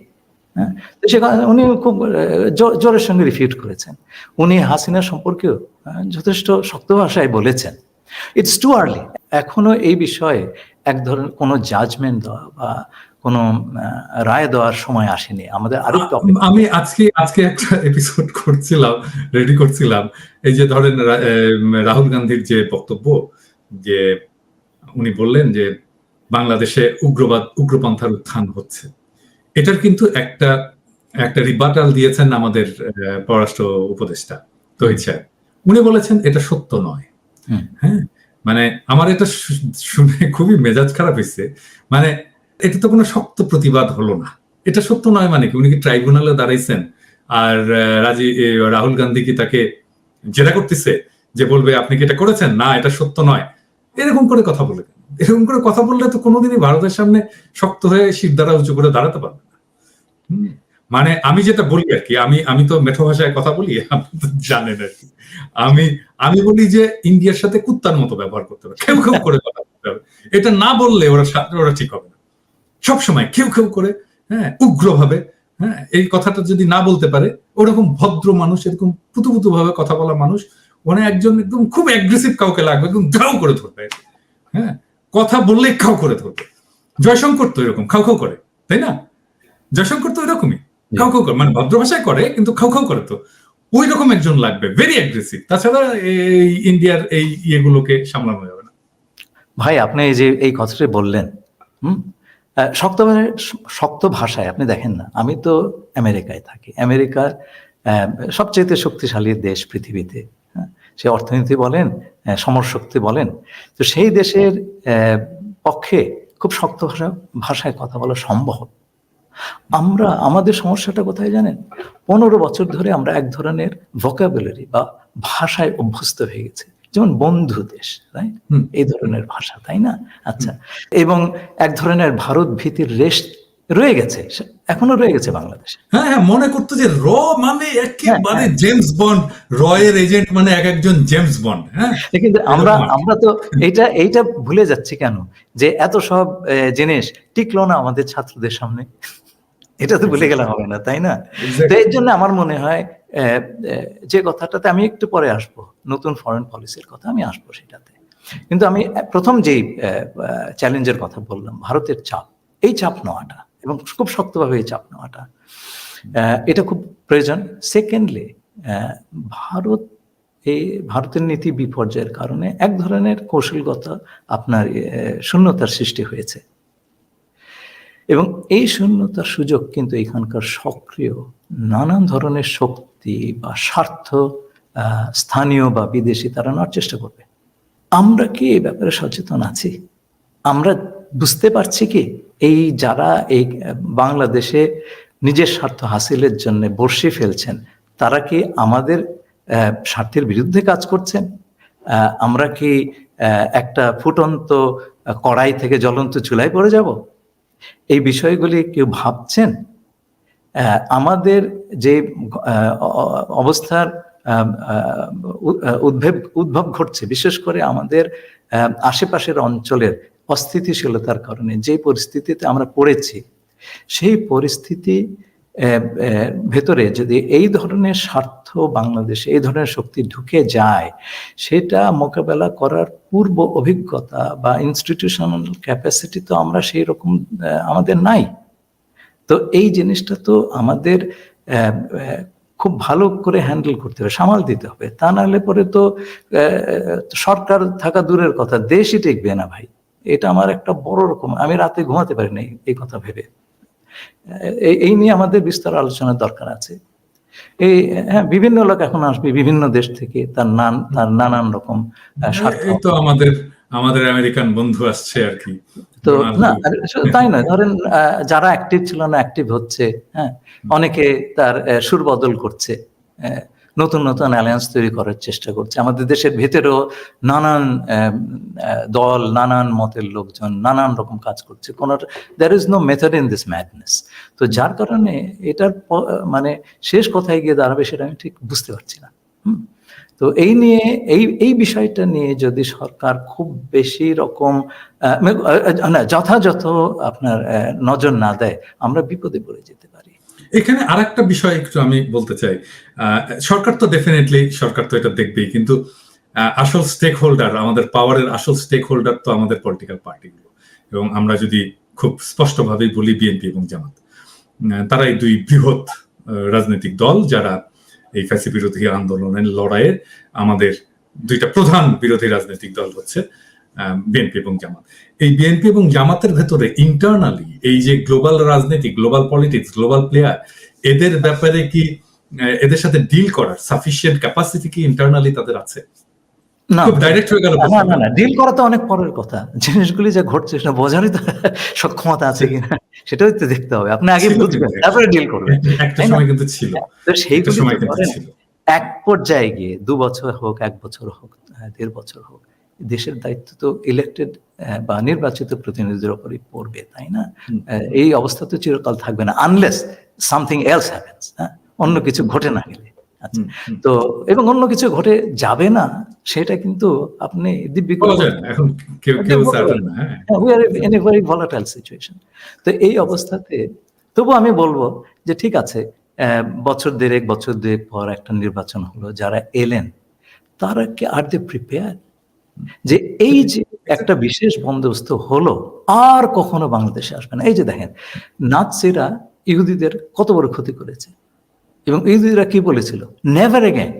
হ্যাঁ, তো সেখানে উনি খুব জোরের সঙ্গে রিফিউট করেছেন। উনি হাসিনা সম্পর্কেও যথেষ্ট শক্ত ভাষায় বলেছেন ইটস টু আর্লি। এখনো এই বিষয়ে এক ধরনের কোনো জাজমেন্ট দেওয়া বা কোনো রায় দেওয়ার সময় আসেনি। আমাদের আরো আমি আজকে একটা এপিসোড রেডি করছিলাম, এই যে ধরেন রাহুল গান্ধীর যে বক্তব্য, যে উনি বললেন যে বাংলাদেশে উগ্রপন্থার উত্থান হচ্ছে, এটার কিন্তু একটা রিবাটাল দিয়েছেন আমাদের পররাষ্ট্র উপদেষ্টা তহিদ সাহেব। উনি বলেছেন এটা সত্য নয়। হ্যাঁ, মানে আমার এটা শুনে খুবই মেজাজ খারাপ হয়েছে। মানে এটা তো কোনো শক্ত প্রতিবাদ হলো না। এটা সত্য নয় মানে কি? উনি কি ট্রাইব্যুনালে দাঁড়াইছেন আর রাহুল গান্ধী কি তাকে জেরা করতেছে যে বলবে আপনি কি এটা করেছেন? না, এটা সত্য নয়। এরকম করে কথা বলে, এরকম করে কথা বললে তো কোনোদিনই ভারতের সামনে শক্ত হয়ে শিরদাঁড়া উঁচু করে দাঁড়াতে পারবে না। মানে আমি যেটা বলি আর কি, আমি তো মেঠো ভাষায় কথা বলি, আপনি তো জানেন আর কি। আমি বলি যে ইন্ডিয়ার সাথে কুত্তার মতো ব্যবহার করতে হবে, খেউ খেউ করে কথা বলতে হবে। এটা না বললে ওরা ঠিক হবে না। সবসময় খেউ খেউ করে, হ্যাঁ, উগ্রভাবে, হ্যাঁ, এই কথাটা যদি না বলতে পারে, ওরকম ভদ্র মানুষ, এরকম পুতু ভাবে কথা বলা মানুষ, মানে একজন একদম খুব অ্যাগ্রেসিভ কাউকে লাগবে, একদম ঘাউ করে ধরবে। হ্যাঁ, কথা বললে খাও করে ধরবে। জয়শঙ্কর তো এরকম খাও খাও করে, তাই না? জয়শঙ্কর তো এরকমই খাও খাও করে, মানে ভদ্র ভাষায় করে কিন্তু খাও খাও করে। তো ওই রকম একজন লাগবে, ভেরি অ্যাগ্রেসিভ। তাছাড়া এই ইন্ডিয়ার এই ইয়েগুলোকে সামলানো যাবে না। ভাই, আপনি এই কথাটা বললেন, শক্ত ভাষায় আপনি দেখেন না, আমি তো আমেরিকায় থাকি। আমেরিকা সবচেয়ে শক্তিশালী দেশ পৃথিবীতে, হ্যাঁ, সে অর্থনীতি বলেন, সমরশক্তি বলেন। তো সেই দেশের পক্ষে খুব শক্ত ভাষায় কথা বলা সম্ভব। আমাদের সমস্যাটা কোথায় জানেন? 15 বছর ধরে আমরা এক ধরনের ভোকাবুলারি বা ভাষায় অভ্যস্ত হয়ে গেছে, যেমন বন্ধু দেশ, রাইট, এই ধরনের ভাষা, তাই না? আচ্ছা, এবং এক ধরনের ভারত ভীতির রেশ রয়ে গেছে, এখনো রয়ে গেছে বাংলাদেশে। হ্যাঁ হ্যাঁ, মনে করতো যে র মানে একেবারে জেমস বন্ড, রয়ের এজেন্ট মানে এক একজন জেমস বন্ড। হ্যাঁ, কিন্তু আমরা তো এইটা ভুলে যাচ্ছি কেন, যে এত সব জিনিস টিকলো না আমাদের ছাত্রদের সামনে, এটা তো ভুলে গেলে হবে না, তাই না? তো এর জন্য আমার মনে হয় যে কথাটাতে আমি একটু পরে আসবো, নতুন ফরেন পলিসির কথা আমি আসবো সেটাতে, কিন্তু আমি প্রথম যেই চ্যালেঞ্জের কথা বললাম, ভারতের চাপ, এই চাপ নেওয়াটা এবং খুব শক্তভাবে এই চাপ নেওয়াটা, এটা খুব প্রয়োজন। সেকেন্ডলি, ভারতের নীতি বিপর্যয়ের কারণে এক ধরনের কৌশলগত আপনার শূন্যতার সৃষ্টি হয়েছে, এবং এই শূন্যতার সুযোগ কিন্তু এখানকার সক্রিয় নানান ধরনের শক্তি বা স্বার্থ, স্থানীয় বা বিদেশি, তারা নেওয়ার চেষ্টা করবে। আমরা কি এই ব্যাপারে সচেতন আছি? আমরা বুঝতে পারছি কি এই যারা এই বাংলাদেশে নিজের স্বার্থ হাসিলের জন্য বর্ষি ফেলছেন, তারা কি আমাদের স্বার্থের বিরুদ্ধে কাজ করছেন? আমরা কি একটা ফুটন্ত কড়াই থেকে জ্বলন্ত চুলায় পড়ে যাব? এই বিষয়গুলি কেউ ভাবছেন? আমাদের যে অবস্থার উদ্ভব ঘটছে, বিশেষ করে আমাদের আশেপাশের অঞ্চলের অস্থিতিশীলতার কারণে যে পরিস্থিতিতে আমরা পড়েছি, সেই পরিস্থিতি ভেতরে যদি এই ধরনের স্বার্থ বাংলাদেশে এই ধরনের শক্তি ঢুকে যায়, সেটা মোকাবেলা করার পূর্ব অভিজ্ঞতা বা ইনস্টিটিউশনাল ক্যাপাসিটি তো আমরা সেই রকম আমাদের নাই। তো এই জিনিসটা তো আমাদের খুব ভালো করে হ্যান্ডেল করতে হবে, সামাল দিতে হবে, তা নাহলে পরে তো সরকার থাকা দূরের কথা, দেশই টিকবে না ভাই। এটা আমার একটা বড় রকম, আমি রাতে ঘুমাতে পারি না এই কথা ভেবে। এই নিয়ে আমাদের বিস্তর আলোচনার দরকার আছে। হ্যাঁ, বিভিন্ন লোক এখন আসবে বিভিন্ন দেশ থেকে, তার নানান রকম স্বার্থ। এই তো আমাদের আমেরিকান বন্ধু আসছে আর কি। তো না, তাই নয়, ধরেন যারা অ্যাক্টিভ ছিল না অ্যাক্টিভ হচ্ছে, হ্যাঁ, অনেকে তার সুর বদল করছে, নতুন নতুন অ্যালায়েন্স তৈরি করার চেষ্টা করছে। আমাদের দেশের ভেতরেও নানান দল, নানান মতের লোকজন নানান রকম কাজ করছে। there is no method in this madness। তো যার কারণে এটার মানে শেষ কোথায় গিয়ে দাঁড়াবে সেটা আমি ঠিক বুঝতে পারছি না। তো এই নিয়ে এই বিষয়টা নিয়ে যদি সরকার খুব বেশি রকম যথাযথ আপনার নজর না দেয়, আমরা বিপদে পড়ে যেতে পারি। এখানে আরেকটা বিষয় একটু আমি বলতে চাই, সরকার তো ডেফিনেটলি সরকার তো এটা দেখবেই, কিন্তু আসল স্টেক হোল্ডার, আমাদের পাওয়ারের আসল স্টেক হোল্ডার তো আমাদের পলিটিক্যাল পার্টিগুলো, এবং আমরা যদি খুব স্পষ্টভাবেই বলি বিএনপি এবং জামাত, তারা এই দুই বৃহৎ রাজনৈতিক দল যারা এই ফ্যাসি বিরোধী আন্দোলনের লড়াইয়ে আমাদের দুইটা প্রধান বিরোধী রাজনৈতিক দল হচ্ছে বিএনপি এবং জামাত। এই বিএনপি এবং জামাতের ভেতরে ইন্টারনালি এই যে গ্লোবাল রাজনীতি, গ্লোবাল পলিটিক্স, গ্লোবাল প্লেয়ার, এদের ব্যাপারে কি এদের সাথে ডিল করার সাফিসিয়েন্ট ক্যাপাসিটি কি ইন্টারনালি তাদের আছে? না, ডিল করা তো অনেক পরের কথা। জিনিসগুলি যা ঘটছে সেটা বোঝারই তো সক্ষমতা আছে কিনা সেটাও তো দেখতে হবে। আপনি আগে বুঝবেন, তারপরে ডিল করবেন। একটা সময় কিন্তু ছিল, তো সেইগুলি এক পর্যায়ে গিয়ে 2 বছর হোক, 1 বছর হোক, 1.5 বছর হোক, দেশের দায়িত্ব তো ইলেক্টেড বা নির্বাচিত প্রতিনিধিদের উপরই পড়বে, তাই না? এই অবস্থা তো চিরকাল থাকবে না, আনলেস সামথিং এলস হ্যাপেন্স, অন্য কিছু ঘটে না গেলে। আচ্ছা, তো এবং অন্য কিছু ঘটে যাবে না সেটা কিন্তু আপনি দিব্যি করে এখন কেউ সার্টেন না। We are in a very volatile situation. তো এই অবস্থাতে তবু আমি বলবো যে ঠিক আছে, বছর দেড়েক পর একটা নির্বাচন হলো, যারা এলেন তারা কি আর দে প্রিপেয়ার যে এই যে একটা বিশেষ বন্দোবস্ত হলো আর কখনো বাংলাদেশে আসবে না? এই যে দেখেন, নাৎসিরা ইহুদিদের কত বড় ক্ষতি করেছে, এবং ইহুদিরা কি বলেছিল, নেভার এগেইন,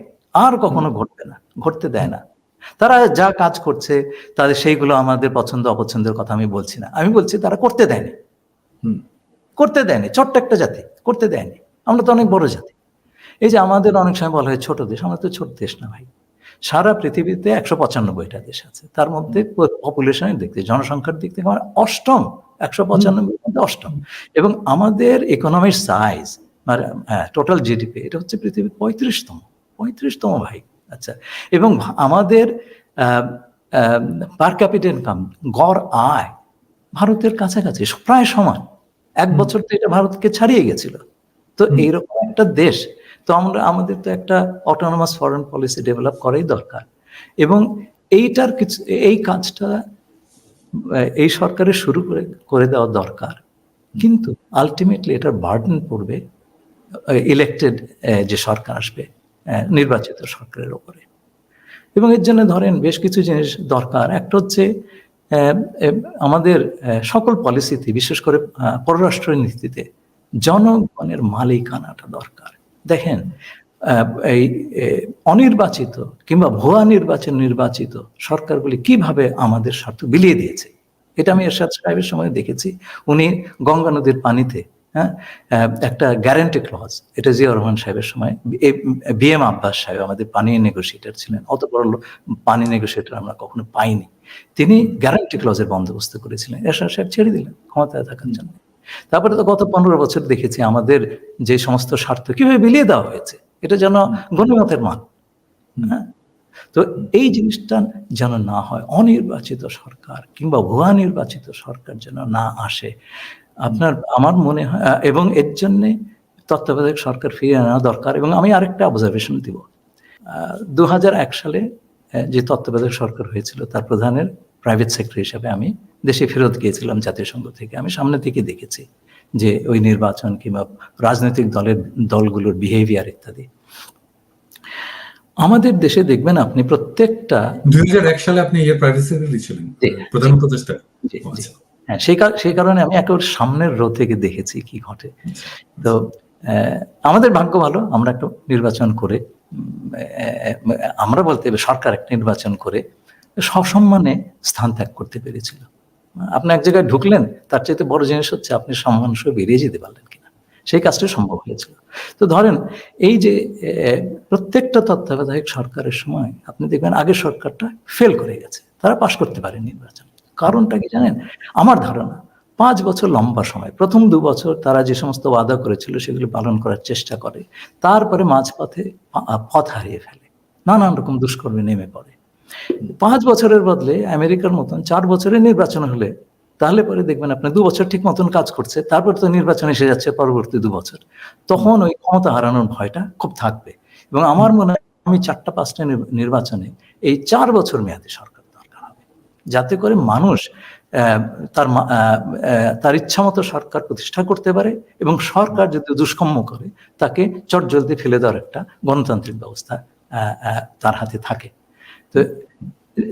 আর কখনো ঘটবে না, ঘটতে দেয় না। তারা যা কাজ করছে তাদের সেইগুলো আমাদের পছন্দ অপছন্দের কথা আমি বলছি না, আমি বলছি তারা করতে দেয়নি, হুম, করতে দেয়নি, ছোট্ট একটা জাতি করতে দেয়নি। আমরা তো অনেক বড় জাতি। এই যে আমাদের অনেক সময় বলা হয় ছোট দেশ, আমরা তো ছোট দেশ না ভাই। সারা পৃথিবীতে ১৯৫টা দেশ আছে, তার মধ্যে পপুলেশনের দিক থেকে, জনসংখ্যার দিক থেকে আমরা অষ্টম, ১৯৫ মধ্যে অষ্টম। এবং আমাদের ইকোনমির সাইজ মানে টোটাল জিডিপি এটা হচ্ছে পৃথিবীর ৩৫তম, ৩৫তম ভাই। আচ্ছা, এবং আমাদের পার ক্যাপিটা ইনকাম, গড় আয় ভারতের কাছাকাছি প্রায় সমান। এক বছর তো এটা ভারতকে ছাড়িয়ে গেছিল। তো এইরকম একটা দেশ, তো আমাদের তো একটা অটোনমাস ফরেন পলিসি ডেভেলপ করাই দরকার। এবং এইটার কিছু, এই কাজটা এই সরকারের শুরু করে দেওয়া দরকার। কিন্তু আলটিমেটলি এটার বার্ডেন পড়বে ইলেক্টেড যে সরকার আসবে, নির্বাচিত সরকারের উপরে। এবং এর জন্য ধরেন বেশ কিছু জিনিস দরকার। একটা হচ্ছে আমাদের সকল পলিসিতে, বিশেষ করে পররাষ্ট্র নীতিতে জনগণের মালিকানাটা দরকার। দেখেন এই অনির্বাচিত কিংবা ভুয়া নির্বাচিত সরকারগুলি কিভাবে আমাদের স্বার্থ বিলিয়ে দিয়েছে, এটা আমি এরশাদ সাহেবের সময় দেখেছি। উনি গঙ্গা নদীর পানিতে একটা গ্যারান্টি ক্লজ, এটা জিয়াউর রহমান সাহেবের সময়, BM আব্বাস সাহেব আমাদের পানি নেগোসিয়েটর ছিলেন, অত বড় পানি নেগোসিয়েটর আমরা কখনো পাইনি। তিনি গ্যারান্টি ক্লজের বন্দোবস্ত করেছিলেন, এরশাদ সাহেব ছেড়ে দিলেন ক্ষমতায় থাকার জন্য। তারপরে তো গত 15 বছর দেখেছি আমাদের যে সমস্ত স্বার্থ কিভাবে বিলিয়ে দেওয়া হয়েছে, এটা যেন গণিমতের মান। হ্যাঁ, তো এই জিনিসটা যেন না হয়, অনির্বাচিত সরকার কিংবা ভুয়া নির্বাচিত সরকার যেন না আসে। আমার মনে হয়, এবং এর জন্যে তত্ত্বাবধায়ক সরকার ফিরিয়ে আনা দরকার। এবং আমি আরেকটা অবজারভেশন দিব, 2001 সালে যে তত্ত্বাবধায়ক সরকার হয়েছিল তার প্রধানের প্রাইভেট সেক্রেটারি হিসাবে আমি দেশে ফেরত গিয়েছিলাম জাতিসংঘ থেকে। আমি সামনে থেকে দেখেছি যে ওই নির্বাচন কিংবা রাজনৈতিক দলগুলোর বিহেভিয়ার ইত্যাদি। আমাদের দেশে দেখবেন আপনি প্রত্যেকটা 2001 সালে আপনি প্রাইভেট সেক্রেটারি ছিলেন, প্রধান উপদেষ্টা। হ্যাঁ, সেই কারণে আমি একেবারে সামনের রো থেকে দেখেছি কি ঘটে। তো আমাদের ভাগ্য ভালো, আমরা একটা নির্বাচন করে, আমরা বলতে হবে সরকার একটা নির্বাচন করে সসম্মানে স্থান ত্যাগ করতে পেরেছিল। আপনি এক জায়গায় ঢুকলেন, তার চাইতে বড় জিনিস হচ্ছে আপনি সম্মান সহ বেরিয়ে যেতে পারলেন কিনা, সেই কাজটা সম্ভব হয়েছিল। তো ধরেন এই যে প্রত্যেকটা তত্ত্বাবধায়ক সরকারের সময় আপনি দেখবেন আগের সরকারটা ফেল করে গেছে, তারা পাশ করতে পারে নির্বাচন। কারণটা কি জানেন? আমার ধারণা 5 বছর লম্বা সময়, প্রথম 2 বছর তারা যে সমস্ত ওয়াদা করেছিল সেগুলো পালন করার চেষ্টা করে, তারপরে মাঝপথে পথ হারিয়ে ফেলে, নানান রকম দুষ্কর্মে নেমে পড়ে। 5 বছরের বদলে আমেরিকার মতন 4 বছরের নির্বাচন হলে, তাহলে পরে দেখবেন আপনি 2 বছর ঠিক মতন কাজ করছে, তারপর তো নির্বাচন এসে যাচ্ছে পরবর্তী 2 বছর, তখন ওই ক্ষমতা হারানোর ভয়টা খুব থাকবে। এবং আমার মনে হয় আমি 4টা-5টা নির্বাচনে এই 4 বছর মেয়াদী সরকার দরকার হবে, যাতে করে মানুষ তার ইচ্ছা মতো সরকার প্রতিষ্ঠা করতে পারে, এবং সরকার যদি দুষ্কর্ম করে তাকে চটজলদি ফেলে দেওয়ার একটা গণতান্ত্রিক ব্যবস্থা তার হাতে থাকে। তো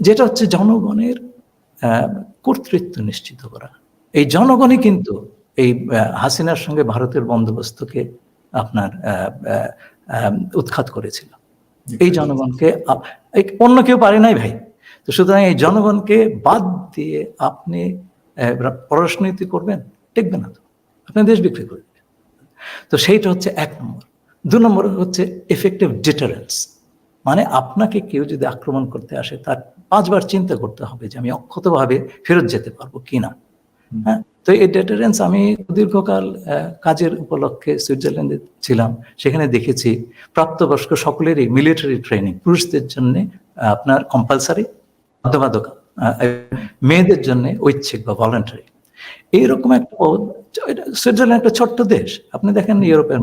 যেটা হচ্ছে জনগণের কর্তৃত্ব নিশ্চিত করা। এই জনগণই কিন্তু এই হাসিনার সঙ্গে ভারতের বন্দোবস্তকে আপনার উৎখাত করেছিল। এই জনগণকে অন্য কেউ পারে নাই ভাই। তো সুতরাং এই জনগণকে বাদ দিয়ে আপনি পররাষ্ট্রনীতি করবেন, টিকবে না, তো আপনি দেশ বিক্রি করে দেবেন। তো সেইটা হচ্ছে 1 নম্বর। 2 নম্বর হচ্ছে এফেক্টিভ ডিটারেন্স, মানে আপনাকে কেউ যদি আক্রমণ করতে আসে তার 5 বার চিন্তা করতে হবে যে আমি অক্ষতভাবে ফেরত যেতে পারবো কিনা। হ্যাঁ, তো এই ডিটারেন্স, আমি দীর্ঘকাল কাজের উপলক্ষে সুইজারল্যান্ডে ছিলাম, সেখানে দেখেছি প্রাপ্তবয়স্ক সকলেরই মিলিটারি ট্রেনিং, পুরুষদের জন্য আপনার কম্পালসারি, বাধ্যবাধক, মেয়েদের জন্য ঐচ্ছিক বা ভলান্টারি। এইরকম একটা, সুইজারল্যান্ড একটা ছোট্ট দেশ, আপনি দেখেন ইউরোপের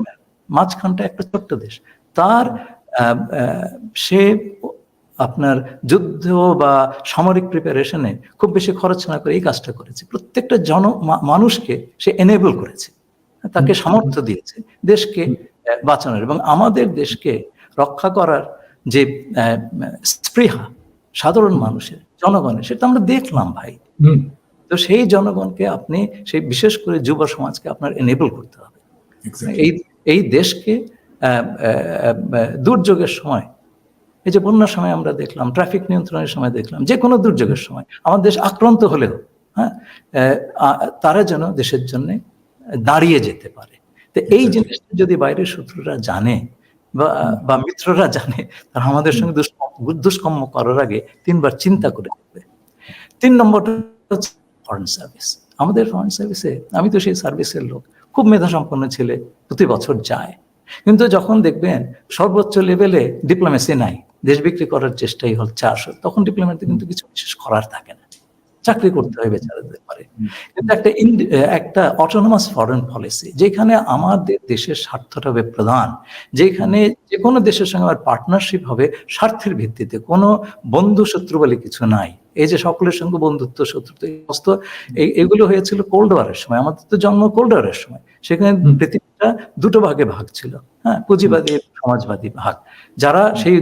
মাঝখানটা একটা ছোট্ট দেশ, তার সে আপনার যুদ্ধ বা সামরিক প্রিপারেশনে খুব বেশি খরচ না করে এই কাজটা করেছে। প্রত্যেকটা মানুষকে সে এনেবল করেছে, তাকে সামর্থ্য দিয়েছে দেশকে বাঁচানোর এবং আমাদের দেশকে রক্ষা করার যে স্পৃহা সাধারণ মানুষের, জনগণের, সেটা আমরা দেখলাম ভাই। তো সেই জনগণকে আপনি, সেই বিশেষ করে যুব সমাজকে আপনার এনেবল করতে হবে। এই দেশকে দুর্যোগের সময়, এই যে বন্যার সময় আমরা দেখলাম, ট্রাফিক নিয়ন্ত্রণের সময় দেখলাম, যে কোনো দুর্যোগের সময় আমার দেশ আক্রান্ত হলেও, হ্যাঁ, তারা যেন দেশের জন্য দাঁড়িয়ে যেতে পারে। তো এই জিনিসটা যদি বাইরের শত্রুরা জানে বা মিত্ররা জানে, তারা আমাদের সঙ্গে দুষ্কর্ম করার আগে 3 বার চিন্তা করে দেখবে। 3 নম্বরটা হচ্ছে ফরেন সার্ভিস। আমাদের ফরেন সার্ভিসে, আমি তো সেই সার্ভিসের লোক, খুব মেধাসম্পন্ন ছেলে প্রতি বছর যায়, কিন্তু যখন দেখবেন সর্বোচ্চ লেভেলে ডিপ্লোমেসি নাই, দেশ বিক্রি করার চেষ্টাই হচ্ছে আসল, তখন ডিপ্লোমেসি কিন্তু কিছু বিশেষ করার থাকে না, চাকরি করতে হয় বেচারাদের পারে। কিন্তু একটা অটোনমাস ফরেন পলিসি, যেখানে আমাদের দেশের স্বার্থটা হবে প্রধান, যেখানে যে কোনো দেশের সঙ্গে আমার পার্টনারশিপ হবে স্বার্থের ভিত্তিতে, কোনো বন্ধু শত্রু বলে কিছু নাই। এই যে সকলের সঙ্গে বন্ধুত্ব শত্রুত্ব এগুলো হয়েছিল কোল্ড ওয়ারের সময়, আমাদের তো জন্ম কোল্ড ওয়ারের সময়, সেখানে পৃথিবীটা 2 ভাগে ভাগ ছিল, হ্যাঁ, পুঁজিবাদী সমাজবাদী ভাগ। যারা সেই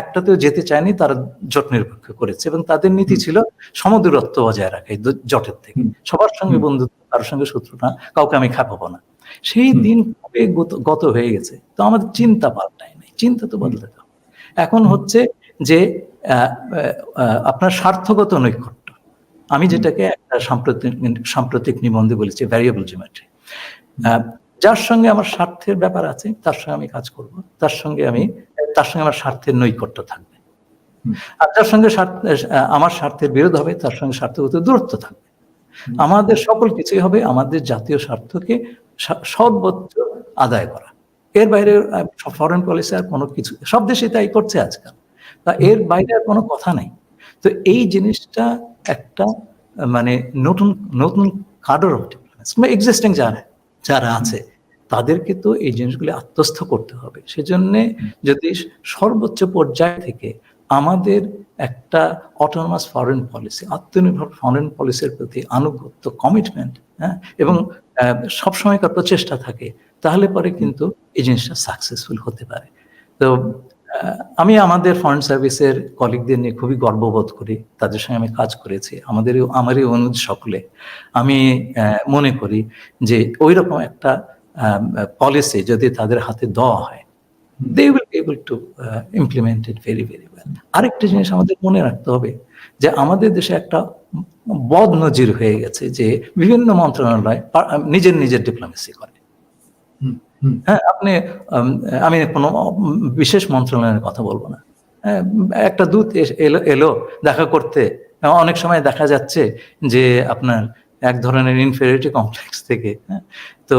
একটাতেও যেতে চায়নি তারা জোট নিরপেক্ষ করেছে, এবং তাদের নীতি ছিল সমদূরত্ব বজায় রাখা এই জোটের থেকে, সবার সঙ্গে বন্ধুত্ব, কারোর সঙ্গে শত্রু না, কাউকে আমি খাপাবো না। সেই দিন কবে গত হয়ে গেছে, তো আমাদের চিন্তা পাল্টায় নাই, চিন্তা তো বদলাতে হবে। এখন হচ্ছে যে আপনার স্বার্থগত নৈকট্য, আমি যেটাকে একটা সাম্প্রতিক নিবন্ধে বলেছি ভ্যারিয়েবল জিওমেট্রি। যার সঙ্গে আমার স্বার্থের ব্যাপার আছে তার সঙ্গে আমি কাজ করব, তার সঙ্গে আমার স্বার্থের নৈকট্য থাকবে। আর যার সঙ্গে আমার স্বার্থের বিরোধ হবে তার সঙ্গে স্বার্থগত দূরত্ব থাকবে। আমাদের সকল কিছুই হবে আমাদের জাতীয় স্বার্থকে সর্বোচ্চ আদায় করা। এর বাইরে ফরেন পলিসি আর কোনো কিছু, সব দেশে তাই করছে আজকাল, তা এর বাইরে আর কোনো কথা নাই। তো এই জিনিসটা একটা মানে নতুন কাডর অফ ডিপ্লোমেসি, এক্সিস্টিং যারা আছে তাদেরকে তো এই জিনিসগুলি আত্মস্থ করতে হবে। সেজন্য যদি সর্বোচ্চ পর্যায় থেকে আমাদের একটা অটোনমাস ফরেন পলিসি, আত্মনির্ভর ফরেন পলিসির প্রতি আনুগত্য, কমিটমেন্ট, হ্যাঁ, এবং সবসময়কার প্রচেষ্টা থাকে, তাহলে পরে কিন্তু এই জিনিসটা সাকসেসফুল হতে পারে। তো আমি আমাদের ফরেন সার্ভিসের কলিগদের নিয়ে খুবই গর্ববোধ করি, তাদের সঙ্গে আমি কাজ করেছি, আমারই অনুজ সকলে। আমি মনে করি যে ওই রকম একটা পলিসি যদি তাদের হাতে দেওয়া হয়, they will be able to implement it very very well. আরেকটা জিনিস আমাদের মনে রাখতে হবে যে আমাদের দেশে একটা বদ নজির হয়ে গেছে যে বিভিন্ন মন্ত্রণালয় নিজের ডিপ্লোমেসি করে। হ্যাঁ, আমি কোনো বিশেষ মন্ত্রণালয়ের কথা বলবো না, একটা দূত এলো দেখা করতে, অনেক সময় দেখা যাচ্ছে যে আপনার এক ধরনের ইনফেরিয়রিটি কমপ্লেক্স থেকে, হ্যাঁ, তো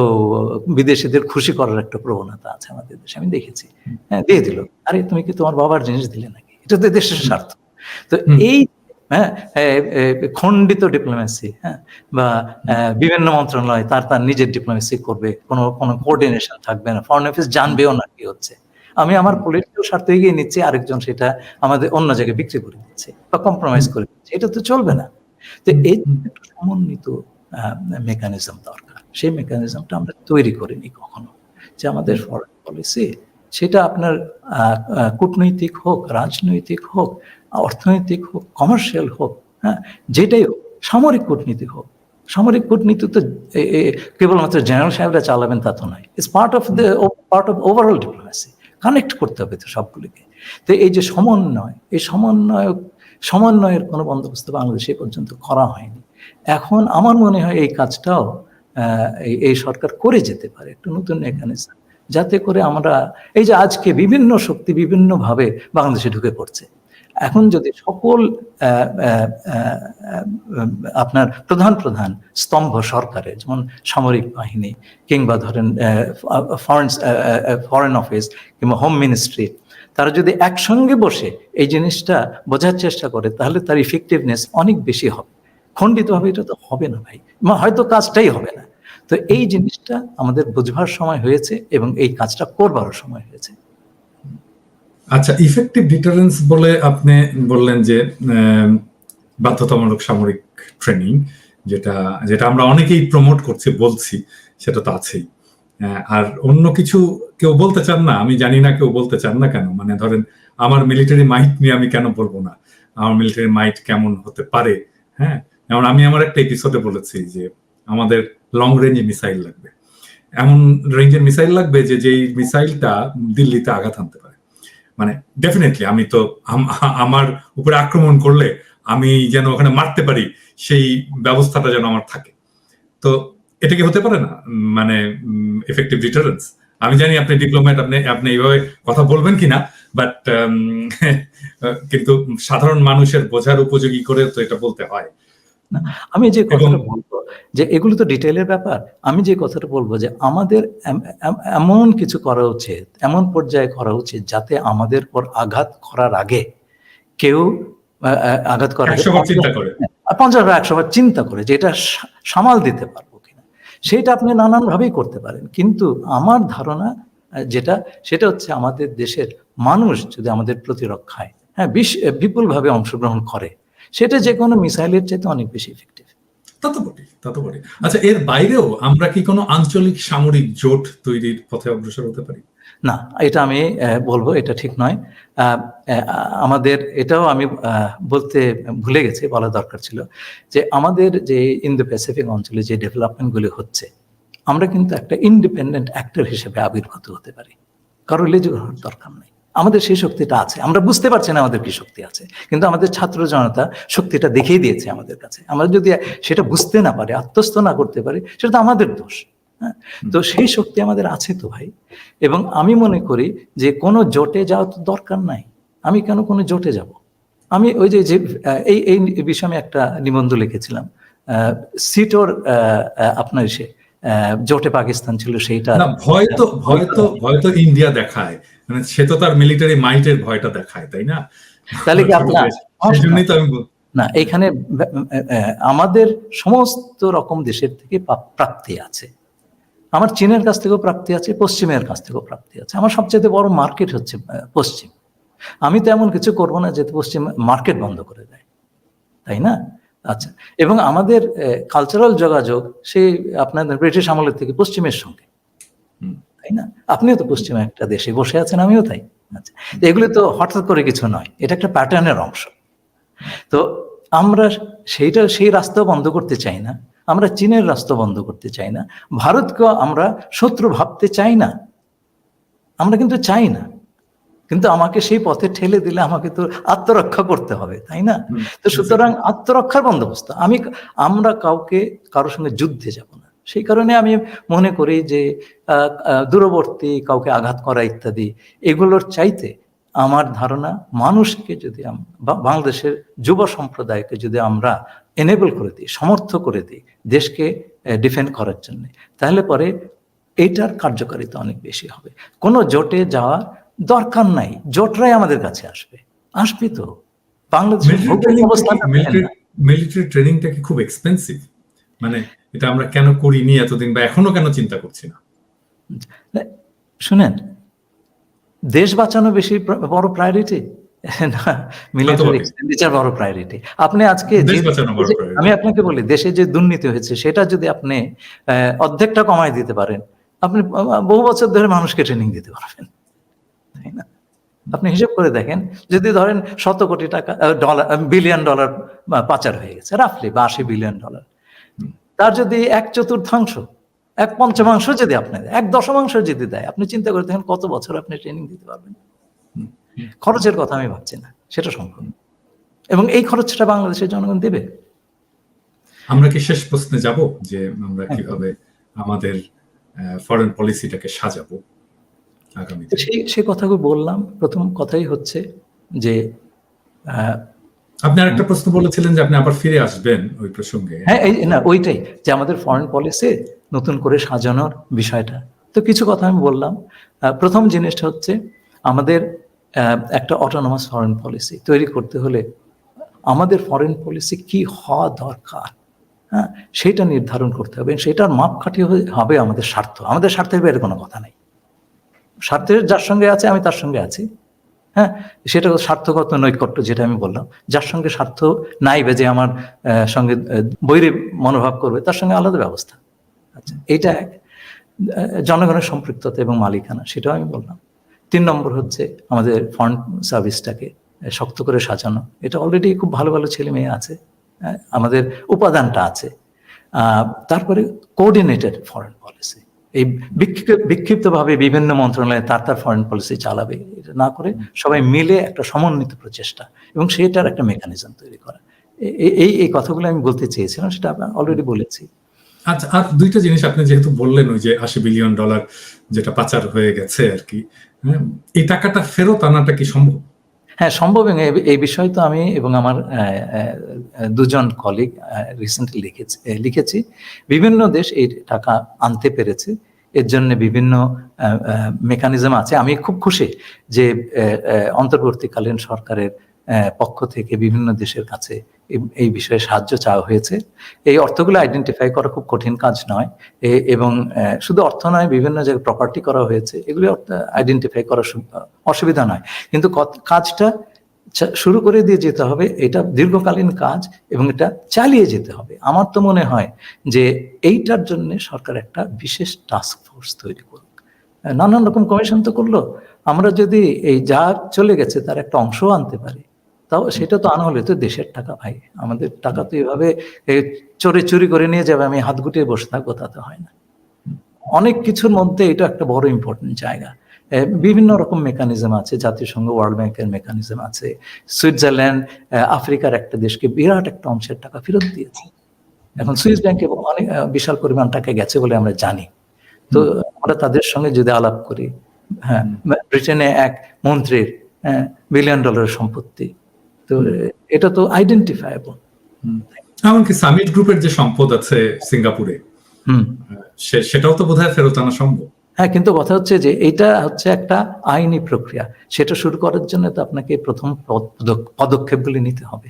বিদেশিদের খুশি করার একটা প্রবণতা আছে আমাদের দেশে, আমি দেখেছি। হ্যাঁ, দিয়ে দিল, আরে তুমি কি তোমার বাবার জিনিস দিলে নাকি? এটা তো দেশের স্বার্থ। তো এই খণ্ডিত ডিপ্লোমেসি, হ্যাঁ, বা বিভিন্ন মন্ত্রণালয় তার নিজের ডিপ্লোমেসি করবে, কোনো কোঅর্ডিনেশন থাকবে না, ফরেন অফিস জানবেও না কি হচ্ছে। আমি আমার পলিটিক্যাল স্বার্থ এগিয়ে নিচ্ছি, আরেকজন সেটা আমাদের অন্য জায়গায় বিক্রি করে দিচ্ছে বা কম্প্রোমাইজ করে দিচ্ছে, এটা তো চলবে না। তো এই একটু সমন্বিত মেকানিজম দরকার, সেই মেকানিজমটা আমরা তৈরি করিনি কখনো, যে আমাদের ফরেন পলিসি সেটা আপনার কূটনৈতিক হোক, রাজনৈতিক হোক, অর্থনৈতিক হোক, কমার্শিয়াল হোক, হ্যাঁ, যেটাই হোক, সামরিক কূটনীতি হোক, সামরিক কূটনীতি তো কেবলমাত্র জেনারেল সাহেবরা চালাবেন তা তো নয়, it's part of overall diplomacy, connect করতে হবে তো সবগুলিকে। তো এই যে সমন্বয়, এই সমন্বয়ের কোনো বন্দোবস্ত বাংলাদেশে পর্যন্ত করা হয়নি। এখন আমার মনে হয় এই কাজটাও এই সরকার করে যেতে পারে, একটা নতুন মেকানিজম, যাতে করে আমরা এই যে আজকে বিভিন্ন শক্তি বিভিন্নভাবে বাংলাদেশে ঢুকে পড়ছে, এখন যদি সকল আপনার প্রধান স্তম্ভ সরকারের, যেমন সামরিক বাহিনী কিংবা ধরেন ফরেন অফিস কিংবা হোম মিনিস্ট্রি, তারা যদি একসঙ্গে বসে এই জিনিসটা বোঝার চেষ্টা করে, তাহলে তার ইফেক্টিভনেস অনেক বেশি হবে। খণ্ডিতভাবে এটা তো হবে না ভাই, হয়তো কাজটাই হবে না। তো এই জিনিসটা আমাদের বুঝবার সময় হয়েছে এবং এই কাজটা করবার সময় হয়েছে। আচ্ছা, ইফেক্টিভ ডিটারেন্স বলে আপনি বললেন যে বাধ্যতামূলক সামরিক ট্রেনিং, যেটা আমরা অনেকেই প্রমোট করছি, বলছি, সেটা তো আছেই। আর অন্য কিছু কেউ বলতে চান না, আমি জানি না কেউ বলতে চান না কেন। মানে ধরেন আমার মিলিটারি মাইট নিয়ে আমি কেন বলবো না, আমার মিলিটারি মাইট কেমন হতে পারে। হ্যাঁ, যেমন আমি আমার একটা এপিসোডে বলেছি যে আমাদের লং রেঞ্জ মিসাইল লাগবে, এমন রেঞ্জের মিসাইল লাগবে যেই মিসাইলটা দিল্লিতে আঘাত আনতে পারে। মানে ডেফিনেটলি আমি তো আমার উপরে আক্রমণ করলে আমি যেন ওখানে মারতে পারি, সেই ব্যবস্থাটা যেন আমার থাকে। তো এটা কি হতে পারে না মানে এফেক্টিভ ডিটারেন্স? আমি জানি আপনি ডিপ্লোম্যাট, আপনি এইভাবে কথা বলবেন কিনা, বাট কিন্তু সাধারণ মানুষের বোঝার উপযোগী করে তো এটা বলতে হয়। না, আমি যে এবং কথাটা বলবো যে এগুলো তো ডিটেইলের ব্যাপার। আমি যে কথাটা বলবো যে আমাদের এমন কিছু করা উচিত, এমন পর্যায়ে করা উচিত যাতে আমাদের পর আঘাত করার আগে কেউ আঘাত করার আগে 100 বার চিন্তা করে। 50 বা 100 বার চিন্তা করে যে এটা সামাল দিতে পারবো কিনা। সেটা আপনি নানান ভাবেই করতে পারেন, কিন্তু আমার ধারণা যেটা, সেটা হচ্ছে আমাদের দেশের মানুষ যদি আমাদের প্রতিরক্ষায় বিপুলভাবে অংশগ্রহণ করে, সেটা যে কোনো মিসাইলের চাইতে অনেক বেশি ইফেক্টিভ। তা তো বটে। আচ্ছা, এর বাইরেও আমরা কি কোনো আঞ্চলিক সামরিক জোট তৈরির পথে অগ্রসর হতে পারি? না, এটা আমি বলবো এটা ঠিক নয়। আমাদের এটাও আমি বলতে ভুলে গেছি, বলা দরকার ছিল যে আমাদের যে ইন্দো প্যাসিফিক অঞ্চলে যে ডেভেলপমেন্টগুলি হচ্ছে, আমরা কিন্তু একটা ইন্ডিপেন্ডেন্ট অ্যাক্টর হিসেবে আবির্ভূত হতে পারি, কারো লেজু হওয়ার দরকার নেই। আমাদের সেই শক্তিটা আছে, আমরা বুঝতে পারছি না আমাদের কি শক্তি আছে, কিন্তু আমাদের ছাত্র জনতা শক্তিটা দেখিয়ে দিয়েছে আমাদের কাছে। আমরা যদি সেটা বুঝতে না পারি, আত্মস্থ না করতে পারি, সেটা তো আমাদের দোষ। হ্যাঁ, তো সেই শক্তি আমাদের আছে তো ভাই। এবং আমি মনে করি যে কোনো জোটে যাওয়া তো দরকার নাই। আমি কেন কোনো জোটে যাব? আমি ওই যে এই এই বিষয়ে আমি একটা নিবন্ধ লিখেছিলাম, সিটোর আপনার জোটে পাকিস্তান ছিল সেইটা। না, ভয় তো ইন্ডিয়া দেখায়, মানে সে তো তার মিলিটারি মাইটের ভয়টা দেখায়, তাই না? তাহলে কি আপনার সেই জন্যই তো আমি না, এখানে আমাদের সমস্ত রকম দেশের থেকে প্রাপ্তি আছে। আমার চীনের কাছ থেকেও প্রাপ্তি আছে, পশ্চিমের কাছ থেকেও প্রাপ্তি আছে। আমার সবচেয়ে বড় মার্কেট হচ্ছে পশ্চিম। আমি তো এমন কিছু করবো না যেহেতু পশ্চিম মার্কেট বন্ধ করে দেয়, তাই না? আচ্ছা, এবং আমাদের কালচারাল যোগাযোগ সেই আপনাদের ব্রিটিশ আমলের থেকে পশ্চিমের সঙ্গে, তাই না? আপনিও তো পশ্চিমে একটা দেশে বসে আছেন, আমিও তাই। আচ্ছা, এগুলো তো হঠাৎ করে কিছু নয়, এটা একটা প্যাটার্নের অংশ। তো আমরা সেই রাস্তা বন্ধ করতে চাই না, আমরা চীনের রাস্তা বন্ধ করতে চাই না, ভারতকে আমরা শত্রু ভাবতে চাই না, আমরা কিন্তু চাই না। কিন্তু আমাকে সেই পথে ঠেলে দিলে আমাকে তো আত্মরক্ষা করতে হবে, তাই না? তো সুতরাং আত্মরক্ষার বন্দোবস্ত আমরা কারোর সঙ্গে যুদ্ধে যাব না। সেই কারণে আমি মনে করি যে দূরবর্তী কাউকে আঘাত করা ইত্যাদি এগুলোর চাইতে আমার ধারণা মানুষকে যদি বাংলাদেশের যুব সম্প্রদায়কে যদি আমরা এনেবল করে দিই, সমর্থ করে দিই দেশকে ডিফেন্ড করার জন্য, তাহলে পরে এইটার কার্যকারিতা অনেক বেশি হবে। কোনো জোটে যাওয়ার দরকার নাই, জোটরাই আমাদের কাছে আসবে তো। বাংলাদেশের মিলিটারি ট্রেনিংটা কি খুব এক্সপেন্সিভ? মানে এটা আমরা কেন করিনি এতদিন, বা এখনো কেন চিন্তা করছি না? শুনেন, দেশ বাঁচানো বেশি বড় প্রায়োরিটি না, মিলিটারি এক্সপেন্ডিচার বড় প্রায়োরিটি। আপনি আজকে আমি আপনাকে বলি, দেশে যে দুর্নীতি হয়েছে সেটা যদি আপনি অর্ধেকটা কমায় দিতে পারেন, আপনি বহু বছর ধরে মানুষকে ট্রেনিং দিতে পারবেন, তাই না? আপনি হিসেব করে দেখেন, যদি ধরেন 100 কোটি টাকা $1 বিলিয়ন পাচার হয়ে গেছে রাফলি, বা $80 বিলিয়ন, তার যদি 1/4, 1/5 যদি আপনি 1/10 যদি দেয়, আপনি চিন্তা করে দেখেন কত বছর আপনি ট্রেনিং দিতে পারবেন। খরচের কথা আমি ভাবছি না, সেটা সম্ভব, এবং এই খরচটা বাংলাদেশের জনগণ দেবে। আমরা কি শেষ প্রশ্নে যাব যে আমরা কিভাবে আমাদের ফরেন পলিসিটাকে সাজাবো আগামীতে? সেই কথাগুলো বললাম। প্রথম কথাই হচ্ছে যে আপনি আরেকটা প্রশ্ন বলেছিলেন যে আপনি আবার ফিরে আসবেন ওই প্রসঙ্গে। হ্যাঁ, না ওইটাই যে আমাদের ফরেন পলিসি নতুন করে সাজানোর বিষয়টা। তো কিছু কথা আমি বললাম। প্রথম জিনিসটা হচ্ছে আমাদের একটা অটোনমাস ফরেন পলিসি তৈরি করতে হলে আমাদের ফরেন পলিসি কি হওয়া দরকার, হ্যাঁ, সেটা নির্ধারণ করতে হবে। সেটার মাপকাঠি হবে আমাদের স্বার্থ। আমাদের স্বার্থের বাইরে কোনো কথা নাই। স্বার্থের যার সঙ্গে আছে আমি তার সঙ্গে আছি, হ্যাঁ, সেটা স্বার্থগত নৈকট্য যেটা আমি বললাম। যার সঙ্গে স্বার্থ নাই বা যে আমার সঙ্গে বৈরী মনোভাব করবে, তার সঙ্গে আলাদা ব্যবস্থা। আচ্ছা, এইটা এক। জনগণের সম্পৃক্ততা এবং মালিকানা, সেটাও আমি বললাম। 3 নম্বর হচ্ছে আমাদের ফরেন সার্ভিসটাকে শক্ত করে সাজানো। এটা অলরেডি খুব ভালো ভালো ছেলে মেয়ে আছে, আমাদের উপাদানটা আছে। তারপরে কোঅর্ডিনেটেড ফরেন পলিসি, এই বিক্ষিপ্তভাবে বিভিন্ন মন্ত্রণালয়ে তার ফরেন পলিসি চালাবে, এটা না করে সবাই মিলে একটা সমন্বিত প্রচেষ্টা এবং সেটার একটা মেকানিজম তৈরি করা। এই কথাগুলো আমি বলতে চেয়েছিলাম, সেটা আমরা অলরেডি বলেছি। আচ্ছা, আর দুইটা জিনিস আপনি যেহেতু বললেন, ওই যে $80 বিলিয়ন যেটা পাচার হয়ে গেছে আর কি, হ্যাঁ, এই টাকাটা ফেরত আনাটা কি সম্ভব? হ্যাঁ, সম্ভব। এবং এই বিষয়ে তো আমি এবং আমার দুজন কলিগ রিসেন্টলি লিখেছি। বিভিন্ন দেশ এই টাকা আনতে পেরেছে। এর জন্য বিভিন্ন মেকানিজম আছে। আমি খুব খুশি যে অন্তর্বর্তীকালীন সরকারের পক্ষ থেকে বিভিন্ন দেশের কাছে এই বিষয়ে সাহায্য চাওয়া হয়েছে। এই অর্থগুলো আইডেন্টিফাই করা খুব কঠিন কাজ নয়, এবং শুধু অর্থ নয়, বিভিন্ন জায়গায় প্রপার্টি করা হয়েছে, এগুলো আইডেন্টিফাই করা অসুবিধা নয়। কিন্তু কাজটা শুরু করে দিয়ে যেতে হবে। এটা দীর্ঘকালীন কাজ এবং এটা চালিয়ে যেতে হবে। আমার তো মনে হয় যে এইটার জন্য সরকার একটা বিশেষ টাস্ক ফোর্স তৈরি করুক। নানান রকম কমিশন তো করলো, আমরা যদি এই যা চলে গেছে তার একটা অংশও আনতে পারি, তাও সেটা তো আনা হলে তো দেশের টাকা ভাই, আমাদের টাকা তো এভাবে চুরি করে নিয়ে যাবে, আমি হাত গুটিয়ে বসে থাকবো, তা তো হয় না। অনেক কিছুর মধ্যে এটা একটা বড় ইম্পর্টেন্ট জায়গা। বিভিন্ন রকম মেকানিজম আছে, জাতিসংঘ, ওয়ার্ল্ড ব্যাংকের মেকানিজম আছে। সুইজারল্যান্ড আফ্রিকার একটা দেশকে বিরাট একটা অংশের টাকা ফেরত দিয়েছে। এখন সুইস ব্যাংকে অনেক বিশাল পরিমাণ টাকা গেছে বলে আমরা জানি। তো আমরা তাদের সঙ্গে যদি আলাপ করি, হ্যাঁ, ব্রিটেনে এক মন্ত্রীর $1 বিলিয়ন সম্পত্তি, তো এটা তো আইডেন্টিফায়েবল। এমনকি সামিট গ্রুপের যে সম্পদ আছে সিঙ্গাপুরে, সেটাও তো বোধহয় ফেরত আনা সম্ভব। হ্যাঁ, কিন্তু কথা হচ্ছে যে এইটা হচ্ছে একটা আইনি প্রক্রিয়া। সেটা শুরু করার জন্য তো আপনাকে প্রথম পদক্ষেপগুলি নিতে হবে।